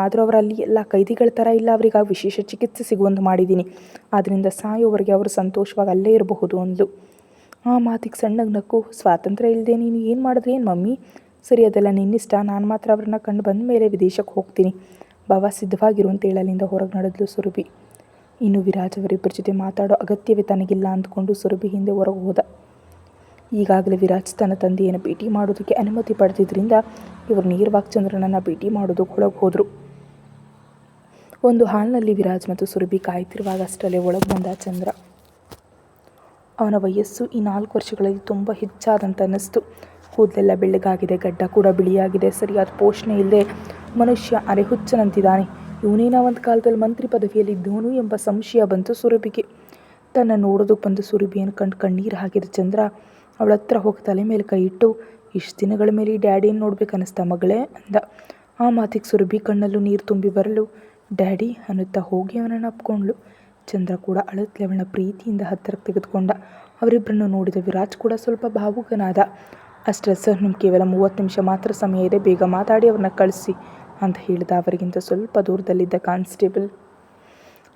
ಆದರೂ ಅವರಲ್ಲಿ ಎಲ್ಲ ಕೈದಿಗಳ ಥರ ಇಲ್ಲ, ಅವರಿಗೆ ವಿಶೇಷ ಚಿಕಿತ್ಸೆ ಸಿಗುವಂತೆ ಮಾಡಿದ್ದೀನಿ. ಆದ್ದರಿಂದ ಸಾಯೋವರೆಗೆ ಅವರು ಸಂತೋಷವಾಗಿ ಅಲ್ಲೇ ಇರಬಹುದು ಅಂದ್ಲು. ಆ ಮಾತಿಗೆ ಸಣ್ಣಗೆ ನಕ್ಕು, ಸ್ವಾತಂತ್ರ್ಯ ಇಲ್ಲದೆ ನೀನು ಏನು ಮಾಡಿದ್ರೆ ಏನು ಮಮ್ಮಿ? ಸರಿ, ಅದೆಲ್ಲ ನಿನ್ನಿಷ್ಟ. ನಾನು ಮಾತ್ರ ಅವ್ರನ್ನ ಕಂಡು ಬಂದ ಮೇಲೆ ವಿದೇಶಕ್ಕೆ ಹೋಗ್ತೀನಿ. ಬಾಬಾ ಸಿದ್ಧವಾಗಿರು ಅಂತ ಹೇಳಲಿಂದ ಹೊರಗೆ ನಡೆದ್ಲು ಸುರಭಿ. ಇನ್ನು ವಿರಾಜ್ ಅವರಿಬ್ಬರ ಜೊತೆ ಮಾತಾಡೋ ಅಗತ್ಯವೇ ತನಗಿಲ್ಲ ಅಂದ್ಕೊಂಡು ಸುರಭಿ ಹಿಂದೆ ಹೊರಗೆ ಹೋದ. ಈಗಾಗಲೇ ವಿರಾಜ್ ತನ್ನ ತಂದೆಯನ್ನು ಭೇಟಿ ಮಾಡೋದಕ್ಕೆ ಅನುಮತಿ ಪಡೆದಿದ್ದರಿಂದ ಇವರು ನೇರವಾಗಿ ಚಂದ್ರನನ್ನು ಭೇಟಿ ಮಾಡೋದಕ್ಕೆ ಒಳಗೆ ಹೋದರು. ಒಂದು ಹಾಲ್ನಲ್ಲಿ ವಿರಾಜ್ ಮತ್ತು ಸುರಭಿ ಕಾಯ್ತಿರುವಾಗ ಅಷ್ಟರಲ್ಲೇ ಒಳಗೆ ಬಂದ ಚಂದ್ರ. ಅವನ ವಯಸ್ಸು ಈ 4 ವರ್ಷಗಳಲ್ಲಿ ತುಂಬ ಹೆಚ್ಚಾದಂತ ಅನ್ನಿಸ್ತು. ಕೂದಲೆಲ್ಲ ಬೆಳ್ಳಗಾಗಿದೆ, ಗಡ್ಡ ಕೂಡ ಬಿಳಿಯಾಗಿದೆ, ಸರಿಯಾದ ಪೋಷಣೆ ಇಲ್ಲದೆ ಮನುಷ್ಯ ಅರೆಹುಚ್ಚನಂತಿದ್ದಾನೆ. ಇವನೇನ ಒಂದು ಕಾಲದಲ್ಲಿ ಮಂತ್ರಿ ಪದವಿಯಲ್ಲಿದ್ದವನು ಎಂಬ ಸಂಶಯ ಬಂತು ಸುರಭಿಗೆ. ತನ್ನ ನೋಡೋದಕ್ಕೆ ಬಂದು ಸುರಭಿಯನ್ನು ಕಂಡು ಕಣ್ಣೀರು ಹಾಕಿದ ಚಂದ್ರ ಅವಳ ಹತ್ರ ಹೋಗಿ ತಲೆ ಮೇಲೆ ಕೈ ಇಟ್ಟು, ಇಷ್ಟು ದಿನಗಳ ಮೇಲೆ ಈ ಡ್ಯಾಡಿಯನ್ನು ನೋಡ್ಬೇಕನ್ನಿಸ್ತಾ ಮಗಳೇ ಅಂದ. ಆ ಮಾತಿಗೆ ಸುರಭಿ ಕಣ್ಣಲ್ಲೂ ನೀರು ತುಂಬಿ ಬರಲು ಡ್ಯಾಡಿ ಅನ್ನುತ್ತಾ ಹೋಗಿ ಅವನನ್ನು ಅಪ್ಕೊಂಡ್ಳು. ಚಂದ್ರ ಕೂಡ ಅಳುತ್ತಲೆ ಅವಳನ್ನ ಪ್ರೀತಿಯಿಂದ ಹತ್ತಿರಕ್ಕೆ ತೆಗೆದುಕೊಂಡ. ಅವರಿಬ್ಬರನ್ನು ನೋಡಿದ ವಿರಾಜ್ ಕೂಡ ಸ್ವಲ್ಪ ಭಾವುಕನಾದ. ಅಷ್ಟೇ ಸರ್, ನಿಮ್ಗೆ ಕೇವಲ 30 ನಿಮಿಷ ಮಾತ್ರ ಸಮಯ ಇದೆ, ಬೇಗ ಮಾತಾಡಿ ಅವ್ರನ್ನ ಕಳಿಸಿ ಅಂತ ಹೇಳಿದ ಅವರಿಗಿಂತ ಸ್ವಲ್ಪ ದೂರದಲ್ಲಿದ್ದ ಕಾನ್ಸ್ಟೇಬಲ್.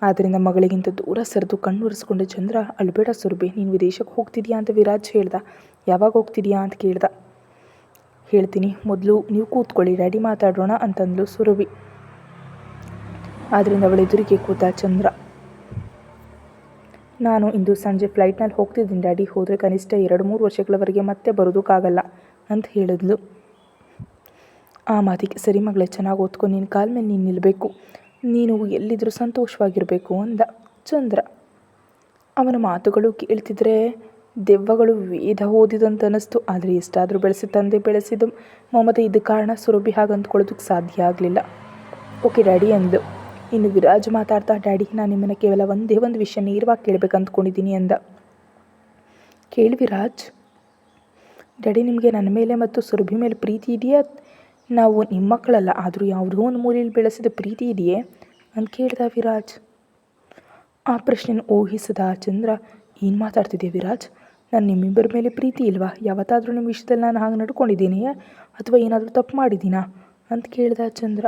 ಆದ್ದರಿಂದ ಮಗಳಿಗಿಂತ ದೂರ ಸರಿದು ಕಣ್ಣುರಿಸ್ಕೊಂಡ ಚಂದ್ರ, ಅಳಬೇಡ ಸುರಭಿ, ನೀನು ವಿದೇಶಕ್ಕೆ ಹೋಗ್ತಿದ್ಯಾ ಅಂತ ವಿರಾಜ್ ಹೇಳ್ದ. ಯಾವಾಗ ಹೋಗ್ತಿದ್ಯಾ ಅಂತ ಕೇಳ್ದ. ಹೇಳ್ತೀನಿ, ಮೊದಲು ನೀವು ಕೂತ್ಕೊಳ್ಳಿ, ಡ್ಯಾಡಿ ಮಾತಾಡೋಣ ಅಂತಂದ್ಲು ಸುರಭಿ. ಆದ್ದರಿಂದ ಅವಳ ಎದುರಿಗೆ ಕೂತ ಚಂದ್ರ, ನಾನು ಇಂದು ಸಂಜೆ ಫ್ಲೈಟ್ನಲ್ಲಿ ಹೋಗ್ತಿದ್ದೀನಿ ಡ್ಯಾಡಿ, ಹೋದರೆ ಕನಿಷ್ಠ 2-3 ವರ್ಷಗಳವರೆಗೆ ಮತ್ತೆ ಬರೋದಕ್ಕಾಗಲ್ಲ ಅಂತ ಹೇಳಿದ್ಲು. ಆ ಮಾತಿಗೆ ಸರಿ ಮಗಳೇ, ಚೆನ್ನಾಗಿ ಓದ್ಕೊ, ನಿನ್ನ ಕಾಲ ಮೇಲೆ ನೀನು ನಿಲ್ಲಬೇಕು, ನೀನು ಎಲ್ಲಿದ್ದರೂ ಸಂತೋಷವಾಗಿರಬೇಕು ಅಂದ ಚಂದ್ರ. ಅವನ ಮಾತುಗಳು ಕೇಳ್ತಿದ್ರೆ ದೆವ್ವಗಳು ವೇದ ಓದಿದಂತ ಅನ್ನಿಸ್ತು. ಆದರೆ ಎಷ್ಟಾದರೂ ತಂದೆ ಬೆಳೆಸಿದ ಮಮತೆ ಇದ್ದ ಕಾರಣ ಸುರಭಿ ಹಾಗೆ ಅಂದ್ಕೊಳ್ಳೋದಕ್ಕೆ ಸಾಧ್ಯ ಆಗಲಿಲ್ಲ. ಓಕೆ ಡ್ಯಾಡಿ ಅಂದ್ಲು. ಇನ್ನು ವಿರಾಜ್ ಮಾತಾಡ್ತಾ, ಡ್ಯಾಡಿ, ನಾನು ನಿಮ್ಮನ್ನು ಕೇವಲ ಒಂದೇ ಒಂದು ವಿಷಯ ನೇರವಾಗಿ ಕೇಳಬೇಕು ಅಂದ್ಕೊಂಡಿದ್ದೀನಿ ಅಂದ. ಕೇಳಿ ವಿರಾಜ್. ಡ್ಯಾಡಿ, ನಿಮಗೆ ನನ್ನ ಮೇಲೆ ಮತ್ತು ಸುರಭಿ ಮೇಲೆ ಪ್ರೀತಿ ಇದೆಯಾ? ನಾವು ನಿಮ್ಮ ಮಕ್ಕಳಲ್ಲ, ಆದರೂ ಯಾವುದೋ ಒಂದು ಮೂಲೆಯಲ್ಲಿ ಬೆಳೆಸಿದ ಪ್ರೀತಿ ಇದೆಯೇ ಅಂತ ಕೇಳ್ದ ವಿರಾಜ್. ಆ ಪ್ರಶ್ನೆಯನ್ನು ಊಹಿಸಿದ ಚಂದ್ರ, ಏನು ಮಾತಾಡ್ತಿದ್ದೆ ವಿರಾಜ್? ನಾನು ನಿಮ್ಮಿಬ್ಬರ ಮೇಲೆ ಪ್ರೀತಿ ಇಲ್ವಾ? ಯಾವತ್ತಾದರೂ ನಿಮ್ಮ ವಿಷಯದಲ್ಲಿ ನಾನು ಹಾಗೆ ನಡ್ಕೊಂಡಿದ್ದೀನಿಯೇ ಅಥವಾ ಏನಾದರೂ ತಪ್ಪು ಮಾಡಿದ್ದೀನಾ ಅಂತ ಕೇಳ್ದ ಚಂದ್ರ.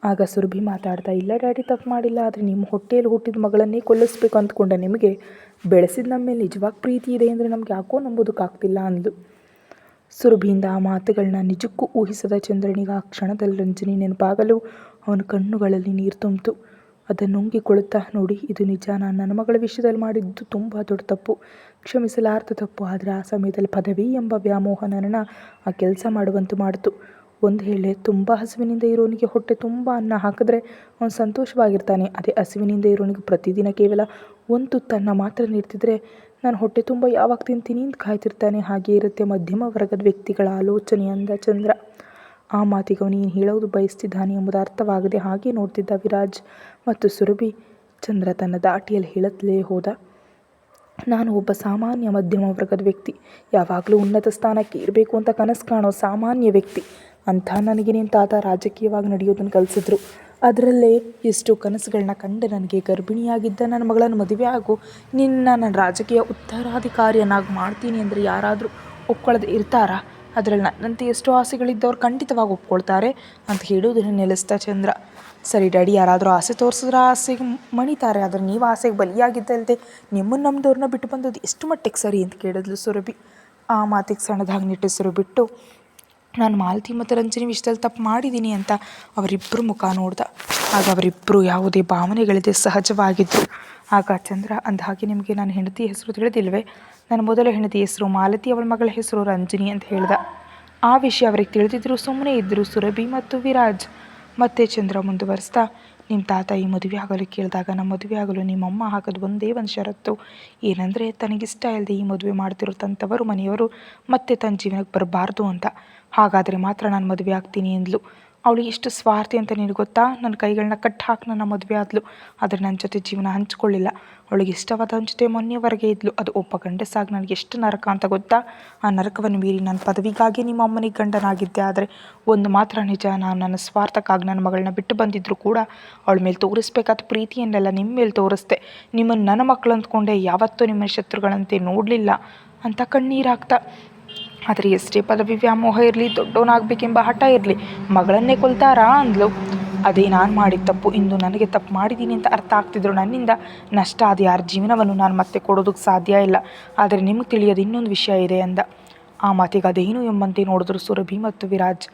ಆಗ ಸುರಭಿ ಮಾತಾಡ್ತಾ, ಇಲ್ಲ ಡ್ಯಾಡಿ, ತಪ್ಪು ಮಾಡಿಲ್ಲ, ಆದರೆ ನಿಮ್ಮ ಹೊಟ್ಟೆಯಲ್ಲಿ ಹುಟ್ಟಿದ ಮಗಳನ್ನೇ ಕೊಲ್ಲಿಸ್ಬೇಕು ಅಂದ್ಕೊಂಡ ನಿಮಗೆ ಬೆಳೆಸಿದ ನಮ್ಮ ಮೇಲೆ ನಿಜವಾಗಿ ಪ್ರೀತಿ ಇದೆ ಅಂದರೆ ನಮ್ಗೆ ಯಾಕೋ ನಂಬೋದಕ್ಕಾಗ್ತಿಲ್ಲ ಅಂದ್ಲು. ಸುರಭಿಯಿಂದ ಆ ಮಾತುಗಳನ್ನ ನಿಜಕ್ಕೂ ಊಹಿಸದ ಚಂದ್ರನಿಗೆ ಆ ಕ್ಷಣದಲ್ಲಿ ರಂಜನಿ ನೆನಪಾಗಲು ಅವನ ಕಣ್ಣುಗಳಲ್ಲಿ ನೀರು ತುಂಬಿತು. ಅದನ್ನು ನುಂಗಿಕೊಳ್ಳುತ್ತಾ, ನೋಡಿ, ಇದು ನಿಜ, ನಾನು ನನ್ನ ಮಗಳ ವಿಷಯದಲ್ಲಿ ಮಾಡಿದ್ದು ತುಂಬ ದೊಡ್ಡ ತಪ್ಪು, ಕ್ಷಮಿಸಲಾರ್ಥ ತಪ್ಪು. ಆದರೆ ಆ ಸಮಯದಲ್ಲಿ ಪದವಿ ಎಂಬ ವ್ಯಾಮೋಹ ನನ್ನನ್ನು ಆ ಕೆಲಸ ಮಾಡುವಂತೆ ಮಾಡಿತು. ಒಂದು ಹೇಳೆ, ತುಂಬ ಹಸಿವಿನಿಂದ ಇರೋನಿಗೆ ಹೊಟ್ಟೆ ತುಂಬ ಅನ್ನ ಹಾಕಿದ್ರೆ ಅವನು ಸಂತೋಷವಾಗಿರ್ತಾನೆ. ಅದೇ ಹಸಿವಿನಿಂದ ಇರೋನಿಗೆ ಪ್ರತಿದಿನ ಕೇವಲ ಒಂದು ತುತ್ತನ್ನ ಮಾತ್ರ ನೀಡ್ತಿದ್ರೆ ನಾನು ಹೊಟ್ಟೆ ತುಂಬ ಯಾವಾಗ ತಿಂತೀನಿ ಅಂತ ಕಾಯ್ತಿರ್ತಾನೆ. ಹಾಗೆ ಇರುತ್ತೆ ಮಧ್ಯಮ ವರ್ಗದ ವ್ಯಕ್ತಿಗಳ ಆಲೋಚನೆ ಅಂದ ಚಂದ್ರ. ಆ ಮಾತಿಗೆ ಅವನು ಏನು ಹೇಳೋದು ಬಯಸ್ತಿದ್ದಾನೆ ಎಂಬುದು ಅರ್ಥವಾಗದೆ ಹಾಗೆ ನೋಡ್ತಿದ್ದ ವಿರಾಜ್ ಮತ್ತು ಸುರಭಿ. ಚಂದ್ರ ತನ್ನ ದಾಟಿಯಲ್ಲಿ ಹೇಳುತ್ತಲೇ ಹೋದ, ನಾನು ಒಬ್ಬ ಸಾಮಾನ್ಯ ಮಧ್ಯಮ ವರ್ಗದ ವ್ಯಕ್ತಿ, ಯಾವಾಗಲೂ ಉನ್ನತ ಸ್ಥಾನಕ್ಕೆ ಇರಬೇಕು ಅಂತ ಕನಸು ಕಾಣೋ ಸಾಮಾನ್ಯ ವ್ಯಕ್ತಿ. ಅಂಥ ನನಗೆ ನಿಮ್ಮ ತಾತ ರಾಜಕೀಯವಾಗಿ ನಡೆಯೋದನ್ನು ಕಲಿಸಿದ್ರು. ಅದರಲ್ಲೇ ಎಷ್ಟೋ ಕನಸುಗಳನ್ನ ಕಂಡು ನನಗೆ ಗರ್ಭಿಣಿಯಾಗಿದ್ದ ನನ್ನ ಮಗಳನ್ನು ಮದುವೆ ಆಗು, ನಿನ್ನ ನನ್ನ ರಾಜಕೀಯ ಉತ್ತರಾಧಿಕಾರಿಯನ್ನಾಗಿ ಮಾಡ್ತೀನಿ ಅಂದರೆ ಯಾರಾದರೂ ಒಪ್ಕೊಳ್ಳದೆ ಇರ್ತಾರಾ? ಅದರಲ್ಲಿ ನನ್ನಂತೆ ಎಷ್ಟೋ ಆಸೆಗಳಿದ್ದವ್ರು ಖಂಡಿತವಾಗಿ ಒಪ್ಕೊಳ್ತಾರೆ ಅಂತ ಹೇಳೋದನ್ನು ನಿಲ್ಲಿಸ್ತಾ ಚಂದ್ರ. ಸರಿ ಡ್ಯಾಡಿ, ಯಾರಾದರೂ ಆಸೆ ತೋರಿಸಿದ್ರೆ ಆಸೆಗೆ ಮಣಿತಾರೆ, ಆದರೆ ನೀವು ಆಸೆಗೆ ಬಲಿಯಾಗಿದ್ದಲ್ಲದೆ ನಿಮ್ಮನ್ನು ನಮ್ಮದವ್ರನ್ನ ಬಿಟ್ಟು ಬಂದದ್ದು ಎಷ್ಟು ಮಟ್ಟಿಗೆ ಸರಿ ಅಂತ ಕೇಳಿದ್ಲು ಸುರಭಿ. ಆ ಮಾತಿಗೆ ಸಣ್ಣದಾಗಿ ನಿಟ್ಟುಸಿರು ಬಿಟ್ಟು, ನಾನು ಮಾಲತಿ ಮತ್ತು ರಂಜನಿ ವಿಷಯದಲ್ಲಿ ತಪ್ಪು ಮಾಡಿದ್ದೀನಿ ಅಂತ ಅವರಿಬ್ಬರು ಮುಖ ನೋಡ್ದ. ಆಗ ಅವರಿಬ್ಬರು ಯಾವುದೇ ಭಾವನೆಗಳಿದೆ ಸಹಜವಾಗಿದ್ದರು. ಆಗ ಚಂದ್ರ ಅಂದ ಹಾಗೆ, ನಿಮಗೆ ನನ್ನ ಹೆಂಡತಿ ಹೆಸರು ತಿಳಿದಿಲ್ವೇ? ನನ್ನ ಮೊದಲ ಹೆಂಡತಿ ಹೆಸರು ಮಾಲತಿ, ಅವಳ ಮಗಳ ಹೆಸರು ರಂಜನಿ ಅಂತ ಹೇಳ್ದ. ಆ ವಿಷಯ ಅವರಿಗೆ ತಿಳಿದಿದ್ರು ಸುಮ್ಮನೆ ಇದ್ದರು ಸುರಭಿ ಮತ್ತು ವಿರಾಜ್. ಮತ್ತೆ ಚಂದ್ರ ಮುಂದುವರಿಸ್ತಾ, ನಿಮ್ಮ ತಾತ ಈ ಮದುವೆ ಆಗಲು ಕೇಳಿದಾಗ ನಮ್ಮ ಮದುವೆ ಆಗಲು ನಿಮ್ಮಮ್ಮ ಹಾಕೋದು ಒಂದೇ ಒಂದು ಷರತ್ತು, ಏನಂದರೆ ತನಗಿಷ್ಟ ಇಲ್ಲದೆ ಈ ಮದುವೆ ಮಾಡ್ತಿರೋ ತಂತವರು ಮನೆಯವರು ಮತ್ತೆ ತನ್ನ ಜೀವನಕ್ಕೆ ಬರಬಾರ್ದು ಅಂತ. ಹಾಗಾದರೆ ಮಾತ್ರ ನಾನು ಮದುವೆ ಆಗ್ತೀನಿ ಎಂದ್ಲು. ಅವಳು ಎಷ್ಟು ಸ್ವಾರ್ಥಿ ಅಂತ ನಿನಗೆ ಗೊತ್ತಾ? ನನ್ನ ಕೈಗಳನ್ನ ಕಟ್ಟಿ ಹಾಕಿ ನನ್ನ ಮದುವೆ ಆದಳು, ಆದರೆ ನನ್ನ ಜೊತೆ ಜೀವನ ಹಂಚ್ಕೊಳ್ಳಿಲ್ಲ. ಅವಳಿಗೆ ಇಷ್ಟವಾದವನ ಜೊತೆ ಮೊನ್ನೆವರೆಗೆ ಇದ್ಲು. ಅದು ಒಬ್ಬ ಗಂಡಸಾಗಿ ನನಗೆ ಎಷ್ಟು ನರಕ ಅಂತ ಗೊತ್ತಾ? ಆ ನರಕವನ್ನು ಮೀರಿ ನನ್ನ ಪದವಿಗಾಗಿ ನಿಮ್ಮ ಅಮ್ಮನಿಗೆ ಗಂಡನಾಗಿದ್ದೆ. ಆದರೆ ಒಂದು ಮಾತ್ರ ನಿಜ, ನಾನು ನನ್ನ ಸ್ವಾರ್ಥಕ್ಕಾಗಿ ನನ್ನ ಮಗಳನ್ನ ಬಿಟ್ಟು ಬಂದಿದ್ದರೂ ಕೂಡ ಅವಳ ಮೇಲೆ ತೋರಿಸ್ಬೇಕಾದ ಪ್ರೀತಿಯನ್ನೆಲ್ಲ ನಿಮ್ಮ ಮೇಲೆ ತೋರಿಸ್ದೆ. ನಿಮ್ಮನ್ನು ನನ್ನ ಮಕ್ಕಳು ಅಂದ್ಕೊಂಡೆ, ಯಾವತ್ತೂ ನಿಮ್ಮ ಶತ್ರುಗಳಂತೆ ನೋಡಲಿಲ್ಲ ಅಂತ ಕಣ್ಣೀರಾಗ್ತಾ ಆದರೆ ಎಷ್ಟೇ ಪದವಿ ವ್ಯಾಮೋಹ ಇರಲಿ, ದೊಡ್ಡವನಾಗಬೇಕೆಂಬ ಹಠ ಇರಲಿ, ಮಗಳನ್ನೇ ಕೊಲ್ತಾರಾ ಅಂದ್ಲು. ಅದೇ ನಾನು ಮಾಡಿದ ತಪ್ಪು. ಇಂದು ನನಗೆ ತಪ್ಪು ಮಾಡಿದ್ದೀನಿ ಅಂತ ಅರ್ಥ ಆಗ್ತಿದ್ರು ನನ್ನಿಂದ ನಷ್ಟ ಆದ ಯಾರ ಜೀವನವನ್ನು ನಾನು ಮತ್ತೆ ಕೊಡೋದಕ್ಕೆ ಸಾಧ್ಯ ಇಲ್ಲ. ಆದರೆ ನಿಮಗೆ ತಿಳಿಯೋದು ಇನ್ನೊಂದು ವಿಷಯ ಇದೆ ಅಂದ. ಆ ಮಾತಿಗೆ ಅದೇನು ಎಂಬಂತೆ ನೋಡಿದ್ರು ಸುರಭಿ ಮತ್ತು ವಿರಾಜ್.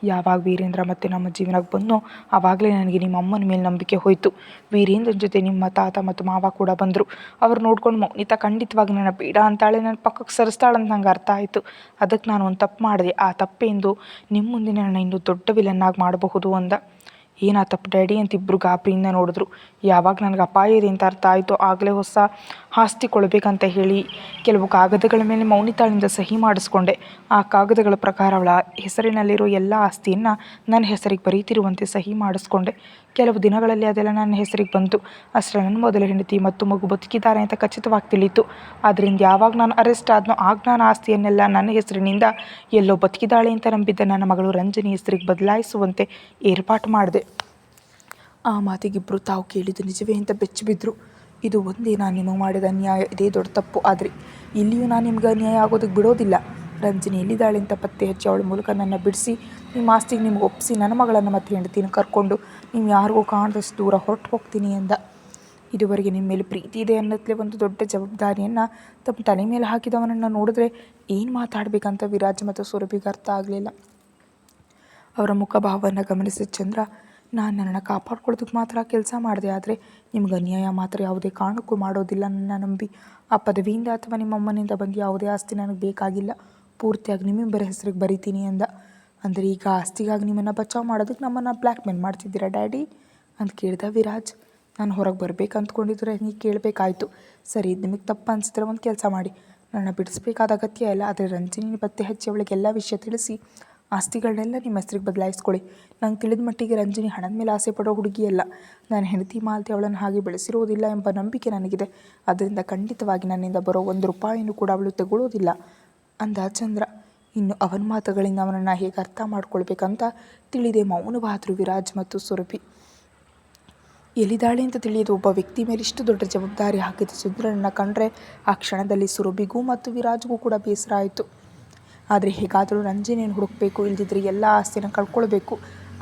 ಯಾವಾಗ ವೀರೇಂದ್ರ ಮತ್ತೆ ನಮ್ಮ ಜೀವನಕ್ಕೆ ಬಂದನೋ ಆವಾಗಲೇ ನನಗೆ ನಿಮ್ಮ ಅಮ್ಮನ ಮೇಲೆ ನಂಬಿಕೆ ಹೋಯಿತು. ವೀರೇಂದ್ರನ ಜೊತೆ ನಿಮ್ಮ ತಾತ ಮತ್ತು ಮಾವ ಕೂಡ ಬಂದರು. ಅವ್ರು ನೋಡ್ಕೊಂಡು ಮೌನಿತಾ ಖಂಡಿತವಾಗಿ ನನ್ನ ಬೇಡ ಅಂತಾಳೆ, ನನ್ನ ಪಕ್ಕಕ್ಕೆ ಸರಿಸ್ತಾಳಂತ ನಂಗೆ ಅರ್ಥ ಆಯಿತು. ಅದಕ್ಕೆ ನಾನು ಒಂದು ತಪ್ಪು ಮಾಡಿದೆ. ಆ ತಪ್ಪೆಂದು ನಿಮ್ಮ ಮುಂದೆ ನನ್ನ ಇನ್ನೂ ದೊಡ್ಡ ವಿಲನ್ನಾಗಿ ಮಾಡಬಹುದು ಅಂದ. ಏನಾ ತಪ್ಪು ಡ್ಯಾಡಿ ಅಂತ ಇಬ್ಬರು ಗಾಬರಿಯಿಂದ ನೋಡಿದ್ರು. ಯಾವಾಗ ನನಗೆ ಅಪಾಯ ಇದೆ ಅಂತ ಅರ್ಥ ಆಯಿತು ಆಗಲೇ ಹೊಸ ಆಸ್ತಿ ಕೊಡಬೇಕಂತ ಹೇಳಿ ಕೆಲವು ಕಾಗದಗಳ ಮೇಲೆ ಮೌನಿತಾಳಿಂದ ಸಹಿ ಮಾಡಿಸ್ಕೊಂಡೆ. ಆ ಕಾಗದಗಳ ಪ್ರಕಾರ ಅವಳ ಹೆಸರಿನಲ್ಲಿರೋ ಎಲ್ಲ ಆಸ್ತಿಯನ್ನು ನನ್ನ ಹೆಸರಿಗೆ ಬರೀತಿರುವಂತೆ ಸಹಿ ಮಾಡಿಸ್ಕೊಂಡೆ. ಕೆಲವು ದಿನಗಳಲ್ಲಿ ಅದೆಲ್ಲ ನನ್ನ ಹೆಸರಿಗೆ ಬಂತು. ಅಷ್ಟರ ನನ್ನ ಮೊದಲ ಹೆಂಡತಿ ಮತ್ತು ಮಗು ಬದುಕಿದ್ದಾರೆ ಅಂತ ಖಚಿತವಾಗಿ ತಿಳಿಯಿತು. ಆದ್ದರಿಂದ ಯಾವಾಗ ನಾನು ಅರೆಸ್ಟ್ ಆದ್ನೋ ಆಗ ನಾನು ಆಸ್ತಿಯನ್ನೆಲ್ಲ ನನ್ನ ಹೆಸರಿನಿಂದ ಎಲ್ಲೋ ಬದುಕಿದ್ದಾಳೆ ಅಂತ ನಂಬಿದ್ದ ನನ್ನ ಮಗಳು ರಂಜನಿ ಹೆಸರಿಗೆ ಬದಲಾಯಿಸುವಂತೆ ಏರ್ಪಾಟು ಮಾಡಿದೆ. ಆ ಮಾತಿಗಿಬ್ಬರು ತಾವು ಕೇಳಿದ್ದು ನಿಜವೇ ಅಂತ ಬೆಚ್ಚಿಬಿದ್ರು. ಇದು ಒಂದೇ ನಾನು ನಿಮಗೆ ಮಾಡಿದ ಅನ್ಯಾಯ, ಇದೇ ದೊಡ್ಡ ತಪ್ಪು. ಆದರೆ ಇಲ್ಲಿಯೂ ನಾನು ನಿಮ್ಗೆ ಅನ್ಯಾಯ ಆಗೋದಕ್ಕೆ ಬಿಡೋದಿಲ್ಲ. ರಂಜನಿ ಎಲ್ಲಿದ್ದಾಳೆ ಅಂತ ಪತ್ತೆ ಹಚ್ಚಿ ಅವಳ ಮೂಲಕ ನನ್ನ ಬಿಡಿಸಿ ನಿಮ್ಮ ಆಸ್ತಿಗೆ ನಿಮ್ಗೆ ಒಪ್ಪಿಸಿ ನನ್ನ ಮಗಳನ್ನು ಮತ್ತು ಹೆಂಡತಿನ ಕರ್ಕೊಂಡು ನೀವು ಯಾರಿಗೂ ಕಾಣದಷ್ಟು ದೂರ ಹೊರಟು ಹೋಗ್ತೀನಿ ಅಂದ. ಇದುವರೆಗೆ ನಿಮ್ಮ ಮೇಲೆ ಪ್ರೀತಿ ಇದೆ ಅನ್ನತ್ಲೇ ಒಂದು ದೊಡ್ಡ ಜವಾಬ್ದಾರಿಯನ್ನು ತಮ್ಮ ತಲೆ ಮೇಲೆ ಹಾಕಿದವನನ್ನು ನೋಡಿದ್ರೆ ಏನು ಮಾತಾಡಬೇಕಂತ ವಿರಾಜ್ ಮತ್ತು ಸುರಭಿಗೆ ಅರ್ಥ ಆಗಲಿಲ್ಲ. ಅವರ ಮುಖಭಾವವನ್ನು ಗಮನಿಸಿದ ಚಂದ್ರ, ನಾನು ನನ್ನನ್ನು ಕಾಪಾಡ್ಕೊಳ್ಳೋದಕ್ಕೆ ಮಾತ್ರ ಕೆಲಸ ಮಾಡಿದೆ, ಆದರೆ ನಿಮ್ಗೆ ಅನ್ಯಾಯ ಮಾತ್ರ ಯಾವುದೇ ಕಾರಣಕ್ಕೂ ಮಾಡೋದಿಲ್ಲ. ನನ್ನ ನಂಬಿ ಆ ಪದವಿಯಿಂದ ಅಥವಾ ನಿಮ್ಮ ಅಮ್ಮನಿಂದ ಬಂದು ಯಾವುದೇ ಆಸ್ತಿ ನನಗೆ ಬೇಕಾಗಿಲ್ಲ. ಪೂರ್ತಿಯಾಗಿ ನಿಮ್ಮಿಬ್ಬರ ಹೆಸರಿಗೆ ಬರೀತೀನಿ ಅಂದ. ಅಂದರೆ ಈಗ ಆಸ್ತಿಗಾಗಿ ನಿಮ್ಮನ್ನು ಬಚಾವ್ ಮಾಡೋದಕ್ಕೆ ನಮ್ಮನ್ನು ಬ್ಲ್ಯಾಕ್ ಮೇಲ್ ಮಾಡ್ತಿದ್ದೀರಾ ಡ್ಯಾಡಿ ಅಂತ ಕೇಳ್ದ ವಿರಾಜ್. ನಾನು ಹೊರಗೆ ಬರಬೇಕು ಅಂದ್ಕೊಂಡಿದ್ರೆ ನೀವು ಕೇಳಬೇಕಾಯ್ತು. ಸರಿ, ಇದು ನಿಮಗೆ ತಪ್ಪು ಅನಿಸಿದ್ರೆ ಒಂದು ಕೆಲಸ ಮಾಡಿ, ನನ್ನ ಬಿಡಿಸ್ಬೇಕಾದ ಅಗತ್ಯ ಇಲ್ಲ. ಆದರೆ ರಂಜನಿ ಪತ್ತೆ ಹಚ್ಚಿ ಅವಳಿಗೆಲ್ಲ ವಿಷಯ ತಿಳಿಸಿ ಆಸ್ತಿಗಳನ್ನೆಲ್ಲ ನಿಮ್ಮ ಹೆಸರಿಗೆ ಬದಲಾಯಿಸ್ಕೊಳ್ಳಿ. ನಂಗೆ ತಿಳಿದ ಮಟ್ಟಿಗೆ ರಂಜನಿ ಹಣದ ಮೇಲೆ ಆಸೆ ಪಡೋ ಹುಡುಗಿಯಲ್ಲ. ನಾನು ಹೆಂಡತಿ ಮಾಲ್ತಿ ಅವಳನ್ನು ಹಾಗೆ ಬೆಳೆಸಿರೋದಿಲ್ಲ ಎಂಬ ನಂಬಿಕೆ ನನಗಿದೆ. ಅದರಿಂದ ಖಂಡಿತವಾಗಿ ನನ್ನಿಂದ ಬರೋ ₹1 ಕೂಡ ಅವಳು ತಗೊಳ್ಳೋದಿಲ್ಲ ಅಂದ ಚಂದ್ರ. ಇನ್ನು ಅವನ ಮಾತುಗಳಿಂದ ಅವನನ್ನು ಹೇಗೆ ಅರ್ಥ ಮಾಡ್ಕೊಳ್ಬೇಕಂತ ತಿಳಿದೆ ಮೌನವಾದರು ವಿರಾಜ್ ಮತ್ತು ಸುರಭಿ. ಎಲ್ಲಿದ್ದಾಳೆ ಅಂತ ತಿಳಿಯೋದು ಒಬ್ಬ ವ್ಯಕ್ತಿ ಮೇಲೆ ಇಷ್ಟು ದೊಡ್ಡ ಜವಾಬ್ದಾರಿ ಹಾಕಿದ ಚಂದ್ರನನ್ನು ಕಂಡ್ರೆ ಆ ಕ್ಷಣದಲ್ಲಿ ಸುರಭಿಗೂ ಮತ್ತು ವಿರಾಜ್ಗೂ ಕೂಡ ಬೇಸರ ಆಯಿತು. ಆದರೆ ಹೇಗಾದರೂ ರಂಜನಿಯನ್ನು ಹುಡುಕಬೇಕು, ಇಲ್ದಿದ್ರೆ ಎಲ್ಲ ಆಸ್ತಿನ ಕಳ್ಕೊಳ್ಬೇಕು.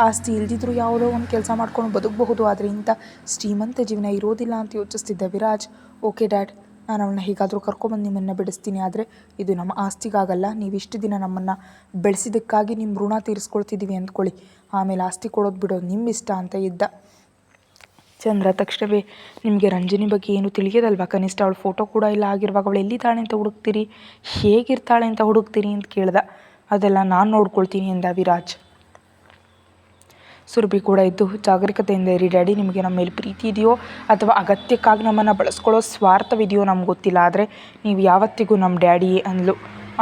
ಆಸ್ತಿ ಇಲ್ದಿದ್ರೂ ಯಾವುದೋ ಒಂದು ಕೆಲಸ ಮಾಡ್ಕೊಂಡು ಬದುಕಬಹುದು, ಆದರೆ ಇಂಥ ಶ್ರೀಮಂತ ಜೀವನ ಇರೋದಿಲ್ಲ ಅಂತ ಯೋಚಿಸ್ತಿದ್ದ ವಿರಾಜ್, ಓಕೆ ಡ್ಯಾಡ್, ನಾನು ಅವಳನ್ನ ಹೇಗಾದರೂ ಕರ್ಕೊಂಬಂದು ನಿಮ್ಮನ್ನು ಬಿಡಿಸ್ತೀನಿ. ಆದರೆ ಇದು ನಮ್ಮ ಆಸ್ತಿಗಾಗಲ್ಲ. ನೀವು ಇಷ್ಟು ದಿನ ನಮ್ಮನ್ನು ಬೆಳೆಸಿದ್ದಕ್ಕಾಗಿ ನಿಮ್ಮ ಋಣ ತೀರಿಸ್ಕೊಳ್ತಿದ್ದೀವಿ ಅಂದ್ಕೊಳ್ಳಿ. ಆಮೇಲೆ ಆಸ್ತಿ ಕೊಡೋದು ಬಿಡೋದು ನಿಮ್ಮ ಇಷ್ಟ ಅಂತ ಇದ್ದ. ಚಂದ್ರ ತಕ್ಷಣವೇ, ನಿಮಗೆ ರಂಜನಿ ಬಗ್ಗೆ ಏನು ತಿಳಿಯೋದಲ್ವಾ? ಕನಿಷ್ಠ ಅವಳು ಫೋಟೋ ಕೂಡ ಇಲ್ಲ. ಆಗಿರುವಾಗ ಅವಳು ಎಲ್ಲಿದ್ದಾಳೆ ಅಂತ ಹುಡುಕ್ತೀರಿ, ಹೇಗಿರ್ತಾಳೆ ಅಂತ ಹುಡುಕ್ತೀರಿ ಅಂತ ಕೇಳ್ದ. ಅದೆಲ್ಲ ನಾನು ನೋಡ್ಕೊಳ್ತೀನಿ ಎಂದ ವಿರಾಜ್. ಸುರಭಿ ಕೂಡ ಇದ್ದು, ಜಾಗರೂಕತೆಯಿಂದ ಇರಿ ಡ್ಯಾಡಿ. ನಿಮಗೆ ನಮ್ಮ ಮೇಲೆ ಪ್ರೀತಿ ಇದೆಯೋ ಅಥವಾ ಅಗತ್ಯಕ್ಕಾಗಿ ನಮ್ಮನ್ನು ಬಳಸ್ಕೊಳ್ಳೋ ಸ್ವಾರ್ಥವಿದೆಯೋ ನಮ್ಗೆ ಗೊತ್ತಿಲ್ಲ, ಆದರೆ ನೀವು ಯಾವತ್ತಿಗೂ ನಮ್ಮ ಡ್ಯಾಡಿಯೇ ಅಂದ್ಲು.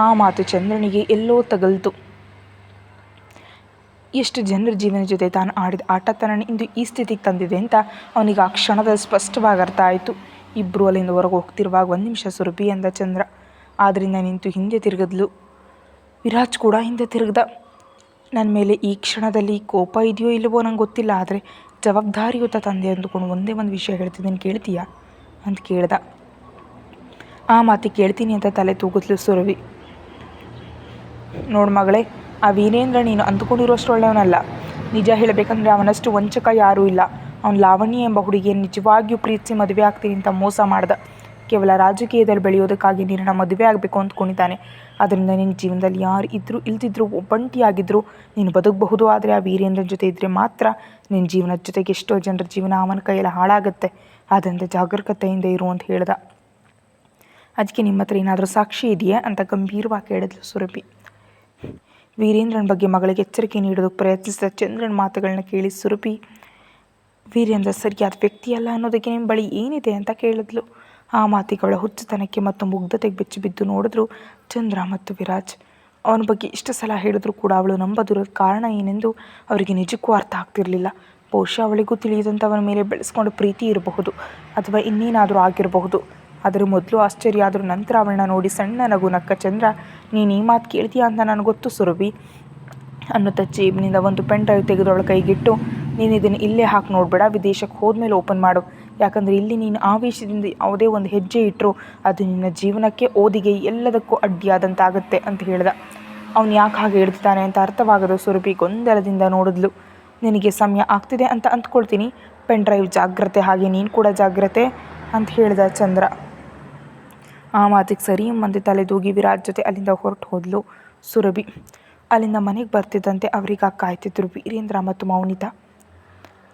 ಆ ಮಾತು ಚಂದ್ರನಿಗೆ ಎಲ್ಲೋ ತಗಲ್ತು. ಎಷ್ಟು ಜನರ ಜೀವನ ಜೊತೆ ತಾನು ಆಡಿದ ಆಟ ತನ್ನನ್ನು ಇಂದು ಈ ಸ್ಥಿತಿಗೆ ತಂದಿದೆ ಅಂತ ಅವನಿಗೆ ಆ ಕ್ಷಣದಲ್ಲಿ ಸ್ಪಷ್ಟವಾಗಿ ಅರ್ಥ ಆಯಿತು. ಇಬ್ಬರು ಅಲ್ಲಿಂದ ಹೊರಗೆ ಹೋಗ್ತಿರುವಾಗ, 1 ನಿಮಿಷ ಸುರಭಿ ಅಂದ ಚಂದ್ರ. ಆದ್ದರಿಂದ ನಿಂತು ಹಿಂದೆ ತಿರುಗಿದ್ಲು. ವಿರಾಜ್ ಕೂಡ ಹಿಂದೆ ತಿರುಗ್ದ. ನನ್ನ ಮೇಲೆ ಈ ಕ್ಷಣದಲ್ಲಿ ಕೋಪ ಇದೆಯೋ ಇಲ್ಲವೋ ನಂಗೆ ಗೊತ್ತಿಲ್ಲ, ಆದರೆ ಜವಾಬ್ದಾರಿಯುತ ತಂದೆ ಅಂದುಕೊಂಡು ಒಂದೇ ಒಂದು ವಿಷಯ ಹೇಳ್ತಿದ್ದೀನಿ, ಕೇಳ್ತೀಯಾ ಅಂತ ಕೇಳ್ದ. ಆ ಮಾತಿ ಕೇಳ್ತೀನಿ ಅಂತ ತಲೆ ತೂಗಿದ್ಲು ಸುರಭಿ. ನೋಡು ಮಗಳೇ, ಆ ವೀರೇಂದ್ರ ನೀನು ಅಂದುಕೊಂಡಿರೋಷ್ಟು ಒಳ್ಳೆಯವನಲ್ಲ. ನಿಜ ಹೇಳಬೇಕಂದ್ರೆ ಅವನಷ್ಟು ವಂಚಕ ಯಾರೂ ಇಲ್ಲ. ಅವನು ಲಾವಣ್ಯ ಎಂಬ ಹುಡುಗಿಯನ್ನು ನಿಜವಾಗಿಯೂ ಪ್ರೀತಿಸಿ ಮದುವೆ ಆಗ್ತೀನಿ ಅಂತ ಮೋಸ ಮಾಡ್ದ. ಕೇವಲ ರಾಜಕೀಯದಲ್ಲಿ ಬೆಳೆಯೋದಕ್ಕಾಗಿ ನಿನ್ನ ಮದುವೆ ಆಗಬೇಕು ಅಂದ್ಕೊಂಡಿದ್ದಾನೆ. ಅದರಿಂದ ನಿನ್ನ ಜೀವನದಲ್ಲಿ ಯಾರು ಇದ್ದರೂ ಇಲ್ದಿದ್ರೂ ಒಬ್ಬಂಟಿಯಾಗಿದ್ದರೂ ನೀನು ಬದುಕಬಹುದು. ಆದರೆ ಆ ವೀರೇಂದ್ರನ ಜೊತೆ ಇದ್ದರೆ ಮಾತ್ರ ನಿನ್ನ ಜೀವನದ ಜೊತೆಗೆ ಎಷ್ಟೋ ಜನರ ಜೀವನ ಅವನ ಕೈಯಲ್ಲಿ ಹಾಳಾಗುತ್ತೆ. ಆದ್ದರಿಂದ ಜಾಗರೂಕತೆಯಿಂದ ಇರು ಅಂತ ಹೇಳ್ದ. ಅದಕ್ಕೆ ನಿಮ್ಮ ಹತ್ರ ಏನಾದರೂ ಸಾಕ್ಷಿ ಇದೆಯಾ ಅಂತ ಗಂಭೀರವಾಗಿ ಕೇಳಿದ್ಲು ಸುರಭಿ. ವೀರೇಂದ್ರನ ಬಗ್ಗೆ ಮಗಳಿಗೆ ಎಚ್ಚರಿಕೆ ನೀಡೋದಕ್ಕೆ ಪ್ರಯತ್ನಿಸಿದ ಚಂದ್ರನ ಮಾತುಗಳನ್ನ ಕೇಳಿ ಸುರಭಿ, ವೀರೇಂದ್ರ ಸರಿಯಾದ ವ್ಯಕ್ತಿಯಲ್ಲ ಅನ್ನೋದಕ್ಕೆ ನಿಮ್ಮ ಬಳಿ ಏನಿದೆ ಅಂತ ಕೇಳಿದ್ಲು. ಆ ಮಾತಿಗಳ ಹುಚ್ಚುತನಕ್ಕೆ ಮತ್ತು ಮುಗ್ಧತೆಗೆ ಬೆಚ್ಚಿಬಿದ್ದು ನೋಡಿದ್ರು ಚಂದ್ರ ಮತ್ತು ವಿರಾಜ್. ಅವನ ಬಗ್ಗೆ ಇಷ್ಟು ಸಲ ಹೇಳಿದ್ರು ಕೂಡ ಅವಳು ನಂಬದಿರೋದ ಕಾರಣ ಏನೆಂದು ಅವರಿಗೆ ನಿಜಕ್ಕೂ ಅರ್ಥ ಆಗ್ತಿರಲಿಲ್ಲ. ಬಹುಶಃ ಅವಳಿಗೂ ತಿಳಿಯದಂಥ ಅವನ ಮೇಲೆ ಬೆಳೆಸ್ಕೊಂಡು ಪ್ರೀತಿ ಇರಬಹುದು, ಅಥವಾ ಇನ್ನೇನಾದರೂ ಆಗಿರಬಹುದು. ಅದರ ಮೊದಲು ಆಶ್ಚರ್ಯ, ಆದರೂ ನಂತರ ಅವಳನ್ನ ನೋಡಿ ಸಣ್ಣ ನಗು ನಕ್ಕ ಚಂದ್ರ, ನೀನು ಈ ಮಾತು ಕೇಳ್ತೀಯ ಅಂತ ನನಗೆ ಗೊತ್ತು ಸುರಭಿ ಅನ್ನುತ್ತಾ ಜೇಬಿನಿಂದ ಒಂದು ಪೆನ್ ಡ್ರೈವ್ ತೆಗೆದವಳ ಕೈಗಿಟ್ಟು, ನೀನು ಇದನ್ನು ಇಲ್ಲೇ ಹಾಕಿ ನೋಡಬೇಡ, ವಿದೇಶಕ್ಕೆ ಹೋದ್ಮೇಲೆ ಓಪನ್ ಮಾಡು. ಯಾಕಂದರೆ ಇಲ್ಲಿ ನೀನು ಆವೇಶದಿಂದ ಯಾವುದೇ ಒಂದು ಹೆಜ್ಜೆ ಇಟ್ಟರು ಅದು ನಿನ್ನ ಜೀವನಕ್ಕೆ, ಓದಿಗೆ, ಎಲ್ಲದಕ್ಕೂ ಅಡ್ಡಿಯಾದಂತಾಗುತ್ತೆ ಅಂತ ಹೇಳ್ದ. ಅವ್ನು ಯಾಕೆ ಹಾಗೆ ಹೇಳ್ತಿದ್ದಾನೆ ಅಂತ ಅರ್ಥವಾಗದು ಸುರಭಿ ಗೊಂದಲದಿಂದ ನೋಡಿದ್ಲು. ನಿನಗೆ ಸಮಯ ಆಗ್ತಿದೆ ಅಂತ ಅಂದ್ಕೊಳ್ತೀನಿ, ಪೆನ್ ಡ್ರೈವ್ ಜಾಗ್ರತೆ, ಹಾಗೆ ನೀನು ಕೂಡ ಜಾಗ್ರತೆ ಅಂತ ಹೇಳಿದ ಚಂದ್ರ. ಆ ಮಾತಿಗೆ ಸರಿ ಎಂಬಂತೆ ತಲೆದೂಗಿ ವಿರಾಜ್ ಜೊತೆ ಅಲ್ಲಿಂದ ಹೊರಟು ಹೋದ್ಲು ಸುರಭಿ. ಅಲ್ಲಿಂದ ಮನೆಗೆ ಬರ್ತಿದ್ದಂತೆ ಅವರಿಗೆ ಕಾಯ್ತಿದ್ರು ವೀರೇಂದ್ರ ಮತ್ತು ಮೌನಿತಾ.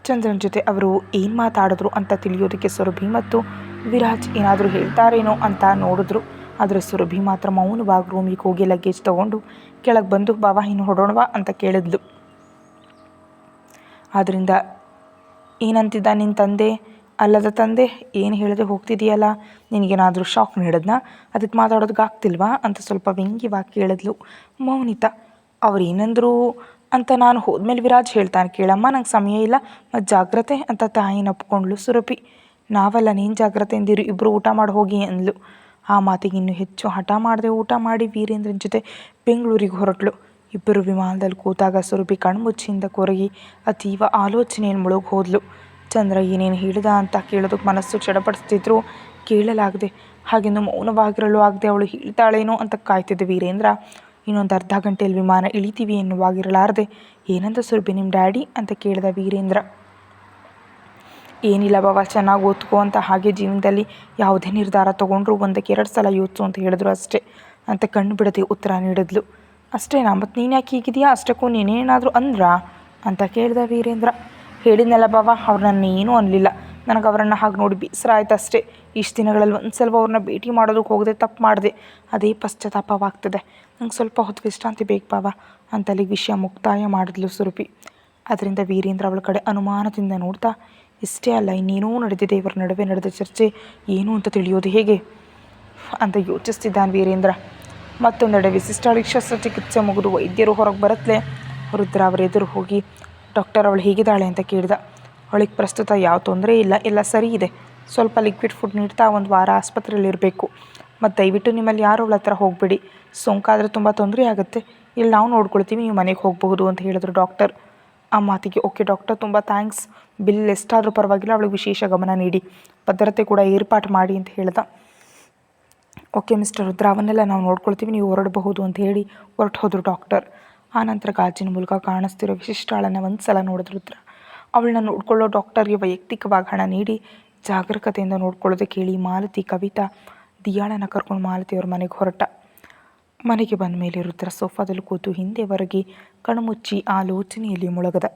ಚಂದ್ರನ ಜೊತೆ ಅವರು ಏನು ಮಾತಾಡಿದ್ರು ಅಂತ ತಿಳಿಯೋದಕ್ಕೆ ಸುರಭಿ ಮತ್ತು ವಿರಾಜ್ ಏನಾದರೂ ಹೇಳ್ತಾರೇನೋ ಅಂತ ನೋಡಿದ್ರು. ಆದರೆ ಸುರಭಿ ಮಾತ್ರ ಮೌನವಾಗಿ ರೂಮಿಗೆ ಹೋಗಿ ಲಗೇಜ್ ತೊಗೊಂಡು ಕೆಳಗೆ ಬಂದು ಬಾವಾ ಇನ್ನು ಹೊಡೋಣವಾ ಅಂತ ಕೇಳಿದ್ಲು. ಆದ್ದರಿಂದ ಏನಂತಿದ್ದ ನಿನ್ನ ತಂದೆ, ಅಲ್ಲದ ತಂದೆ, ಏನು ಹೇಳದೆ ಹೋಗ್ತಿದೆಯಲ್ಲ, ನಿನಗೇನಾದರೂ ಶಾಕ್ ನೀಡಿದ್ನಾ, ಅದಕ್ಕೆ ಮಾತಾಡೋದಕ್ಕೆ ಆಗ್ತಿಲ್ವಾ ಅಂತ ಸ್ವಲ್ಪ ವ್ಯಂಗ್ಯವಾಗಿ ಕೇಳಿದ್ಲು ಮೌನಿತಾ. ಅವ್ರು ಏನಂದ್ರು ಅಂತ ನಾನು ಹೋದ್ಮೇಲೆ ವಿರಾಜ್ ಹೇಳ್ತಾನೆ, ಕೇಳಮ್ಮ ನಂಗೆ ಸಮಯ ಇಲ್ಲ ಮತ್ತು ಜಾಗ್ರತೆ ಅಂತ ತಾಯಿನ ಒಪ್ಕೊಂಡ್ಲು ಸುರಭಿ. ನಾವಲ್ಲ, ನೀನು ಜಾಗ್ರತೆ ಎಂದಿರು, ಇಬ್ಬರು ಊಟ ಮಾಡಿ ಹೋಗಿ ಅಂದ್ಲು. ಆ ಮಾತಿಗೆ ಇನ್ನೂ ಹೆಚ್ಚು ಹಠ ಮಾಡದೆ ಊಟ ಮಾಡಿ ವೀರೇಂದ್ರನ ಜೊತೆ ಬೆಂಗಳೂರಿಗೆ ಹೊರಟ್ಲು. ಇಬ್ಬರು ವಿಮಾನದಲ್ಲಿ ಕೂತಾಗ ಸುರಭಿ ಕಣ್ಮುಚ್ಚಿಯಿಂದ ಕೊರಗಿ ಅತೀವ ಆಲೋಚನೆಯನ್ನು ಮುಳುಗಿ ಹೋದ್ಲು. ಚಂದ್ರ ಏನೇನು ಹೇಳಿದ ಅಂತ ಕೇಳೋದಕ್ಕೆ ಮನಸ್ಸು ಚಡಪಡಿಸ್ತಿದ್ರು, ಕೇಳಲಾಗದೆ ಹಾಗೆಂದು ಮೌನವಾಗಿರಲು ಆಗದೆ ಅವಳು ಹೇಳ್ತಾಳೇನೋ ಅಂತ ಕಾಯ್ತಿದ್ದ ವೀರೇಂದ್ರ ಇನ್ನೊಂದು ಅರ್ಧ ಗಂಟೆಯಲ್ಲಿ ವಿಮಾನ ಇಳಿತೀವಿ ಎನ್ನುವಾಗಿರಲಾರದೆ, ಏನಂತ ಸುರಭಿ ನಿಮ್ಮ ಡ್ಯಾಡಿ ಅಂತ ಕೇಳಿದ ವೀರೇಂದ್ರ. ಏನಿಲ್ಲ ಬಾವ, ಚೆನ್ನಾಗಿ ಓದ್ಕೋ ಅಂತ, ಹಾಗೆ ಜೀವನದಲ್ಲಿ ಯಾವುದೇ ನಿರ್ಧಾರ ತೊಗೊಂಡ್ರು 1-2 ಸಲ ಯೋಚಿಸು ಅಂತ ಹೇಳಿದ್ರು ಅಷ್ಟೇ ಅಂತ ಕಣ್ಣು ಬಿಡದೆ ಉತ್ತರ ನೀಡಿದ್ಲು. ಅಷ್ಟೇನಾ, ಮತ್ತು ನೀನು ಯಾಕೆ ಹೀಗಿದೆಯಾ, ಅಷ್ಟಕ್ಕೂ ನೀನೇನಾದರೂ ಅಂದ್ರಾ ಅಂತ ಕೇಳಿದ ವೀರೇಂದ್ರ. ಹೇಳಿದ್ನಲ್ಲ ಬಾವ, ಅವ್ರು ನನ್ನ ಏನೂ ಅನ್ನಲಿಲ್ಲ, ನನಗೆ ಅವರನ್ನು ಹಾಗೆ ನೋಡಿ ಬೇಸರ ಆಯ್ತು ಅಷ್ಟೇ. ಇಷ್ಟು ದಿನಗಳಲ್ಲಿ ಒಂದು ಸಲ ಅವ್ರನ್ನ ಭೇಟಿ ಮಾಡೋದಕ್ಕೆ ಹೋಗದೆ ತಪ್ಪು ಮಾಡಿದೆ, ಅದೇ ಪಶ್ಚಾತ್ತಾಪವಾಗ್ತದೆ. ನಂಗೆ ಸ್ವಲ್ಪ ಹೊತ್ತು ವಿಶ್ರಾಂತಿ ಬೇಕು ಬಾವ ಅಂತ ಅಲ್ಲಿಗೆ ವಿಷಯ ಮುಕ್ತಾಯ ಮಾಡಿದ್ಲು ಸುರಭಿ. ಅದರಿಂದ ವೀರೇಂದ್ರ ಅವಳ ಕಡೆ ಅನುಮಾನದಿಂದ ನೋಡ್ತಾ, ಇಷ್ಟೇ ಅಲ್ಲ ಇನ್ನೇನೋ ನಡೆದಿದೆ, ಇವರ ನಡುವೆ ನಡೆದ ಚರ್ಚೆ ಏನು ಅಂತ ತಿಳಿಯೋದು ಹೇಗೆ ಅಂತ ಯೋಚಿಸ್ತಿದ್ದಾನೆ ವೀರೇಂದ್ರ. ಮತ್ತೊಂದೆಡೆ ವಿಶಿಷ್ಟಾಳಿಗೆ ಶಸ್ತ್ರಚಿಕಿತ್ಸೆ ಮುಗಿದು ವೈದ್ಯರು ಹೊರಗೆ ಬರತ್ಲೆ ರುದ್ರ ಅವರ ಎದುರು ಹೋಗಿ, ಡಾಕ್ಟರ್ ಅವಳು ಹೇಗಿದ್ದಾಳೆ ಅಂತ ಕೇಳಿದ. ಅವಳಿಗೆ ಪ್ರಸ್ತುತ ಯಾವ ತೊಂದರೆ ಇಲ್ಲ, ಎಲ್ಲ ಸರಿ ಇದೆ, ಸ್ವಲ್ಪ ಲಿಕ್ವಿಡ್ ಫುಡ್ ನೀಡ್ತಾ 1 ವಾರ ಆಸ್ಪತ್ರೆಯಲ್ಲಿರಬೇಕು, ಮತ್ತು ದಯವಿಟ್ಟು ನಿಮ್ಮಲ್ಲಿ ಯಾರು ಅವಳ ಹತ್ರ ಹೋಗಬೇಡಿ, ಸೋಂಕಾದರೆ ತುಂಬ ತೊಂದರೆ ಆಗುತ್ತೆ, ಇಲ್ಲಿ ನಾವು ನೋಡ್ಕೊಳ್ತೀವಿ, ನೀವು ಮನೆಗೆ ಹೋಗಬಹುದು ಅಂತ ಹೇಳಿದ್ರು ಡಾಕ್ಟರ್. ಆ ಮಾತಿಗೆ ಓಕೆ ಡಾಕ್ಟರ್, ತುಂಬ ಥ್ಯಾಂಕ್ಸ್, ಬಿಲ್ ಎಷ್ಟಾದರೂ ಪರವಾಗಿಲ್ಲ, ಅವಳಿಗೆ ವಿಶೇಷ ಗಮನ ನೀಡಿ, ಭದ್ರತೆ ಕೂಡ ಏರ್ಪಾಟು ಮಾಡಿ ಅಂತ ಹೇಳ್ದ. ಓಕೆ ಮಿಸ್ಟರ್ ರುದ್ರ, ಅವನ್ನೆಲ್ಲ ನಾವು ನೋಡ್ಕೊಳ್ತೀವಿ, ನೀವು ಹೊರಡಬಹುದು ಅಂತ ಹೇಳಿ ಹೊರಟು ಹೋದರು ಡಾಕ್ಟರ್. ಆನಂತರ ಗಾಜಿನ ಮೂಲಕ ಕಾಣಿಸ್ತಿರೋ ವಿಶಿಷ್ಟಾಳನ್ನು ಒಂದು ಸಲ ನೋಡಿದ್ರು ರುದ್ರ. ಅವಳನ್ನ ನೋಡ್ಕೊಳ್ಳೋ ಡಾಕ್ಟರ್ಗೆ ವೈಯಕ್ತಿಕವಾಗಿ ಹಣ ನೀಡಿ ಜಾಗರೂಕತೆಯಿಂದ ನೋಡ್ಕೊಳ್ಳೋದಕ್ಕೆ ಹೇಳಿ ಮಾಲತಿ, ಕವಿತಾ, ದಿಯಾಳನ್ನು ಕರ್ಕೊಂಡು ಮಾಲತಿಯವ್ರ ಮನೆಗೆ ಹೊರಟ. ಮನೆಗೆ ಬಂದ ಮೇಲೆ ರುದ್ರ ಸೋಫಾದಲ್ಲಿ ಕೂತು ಹಿಂದೆವರೆಗೆ ಕಣ್ಮುಚ್ಚಿ ಆಲೋಚನೆಯಲ್ಲಿ ಮುಳುಗದ.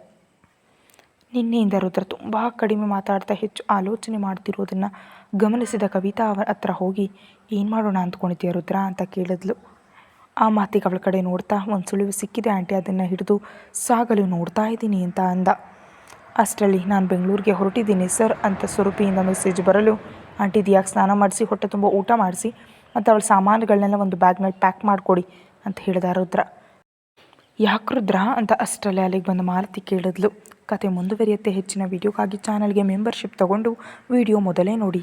ನಿನ್ನೆಯಿಂದ ರುದ್ರ ತುಂಬ ಕಡಿಮೆ ಮಾತಾಡ್ತಾ ಹೆಚ್ಚು ಆಲೋಚನೆ ಮಾಡ್ತಿರೋದನ್ನು ಗಮನಿಸಿದ ಕವಿತಾ ಅವರ ಹತ್ರ ಹೋಗಿ, ಏನು ಮಾಡೋಣ ಅಂದ್ಕೊಂಡಿದ್ದೀಯ ರುದ್ರ ಅಂತ ಕೇಳಿದ್ಲು. ಆ ಮಾತಿಗೆ ಅವಳ ಕಡೆ ನೋಡ್ತಾ, ಒಂದು ಸುಳಿವು ಸಿಕ್ಕಿದೆ ಆಂಟಿ, ಅದನ್ನು ಹಿಡಿದು ಸಾಗಲು ನೋಡ್ತಾ ಇದ್ದೀನಿ ಅಂತ ಅಂದ. ಅಷ್ಟರಲ್ಲಿ ನಾನು ಬೆಂಗಳೂರಿಗೆ ಹೊರಟಿದ್ದೀನಿ ಸರ್ ಅಂತ ಸುರಭಿಯಿಂದ ಮೆಸೇಜ್ ಬರಲು, ಆಂಟಿ ದಿಯಾಗೆ ಸ್ನಾನ ಮಾಡಿಸಿ ಹೊಟ್ಟೆ ತುಂಬ ಊಟ ಮಾಡಿಸಿ ಮತ್ತು ಅವಳ ಸಾಮಾನುಗಳನ್ನೆಲ್ಲ ಒಂದು ಬ್ಯಾಗ್ನಲ್ಲಿ ಪ್ಯಾಕ್ ಮಾಡಿಕೊಡಿ ಅಂತ ಹೇಳಿದ ರುದ್ರ. ಯಾಕೆ ರುದ್ರ ಅಂತ ಅಷ್ಟರಲ್ಲೇ ಅಲ್ಲಿಗೆ ಬಂದ ಮಾಲತಿ ಕೇಳಿದ್ಲು. ಕತೆ ಮುಂದುವರಿಯುತ್ತೆ. ಹೆಚ್ಚಿನ ವಿಡಿಯೋಕ್ಕಾಗಿ ಚಾನಲ್ಗೆ ಮೆಂಬರ್ಶಿಪ್ ತಗೊಂಡು ವಿಡಿಯೋ ಮೊದಲೇ ನೋಡಿ.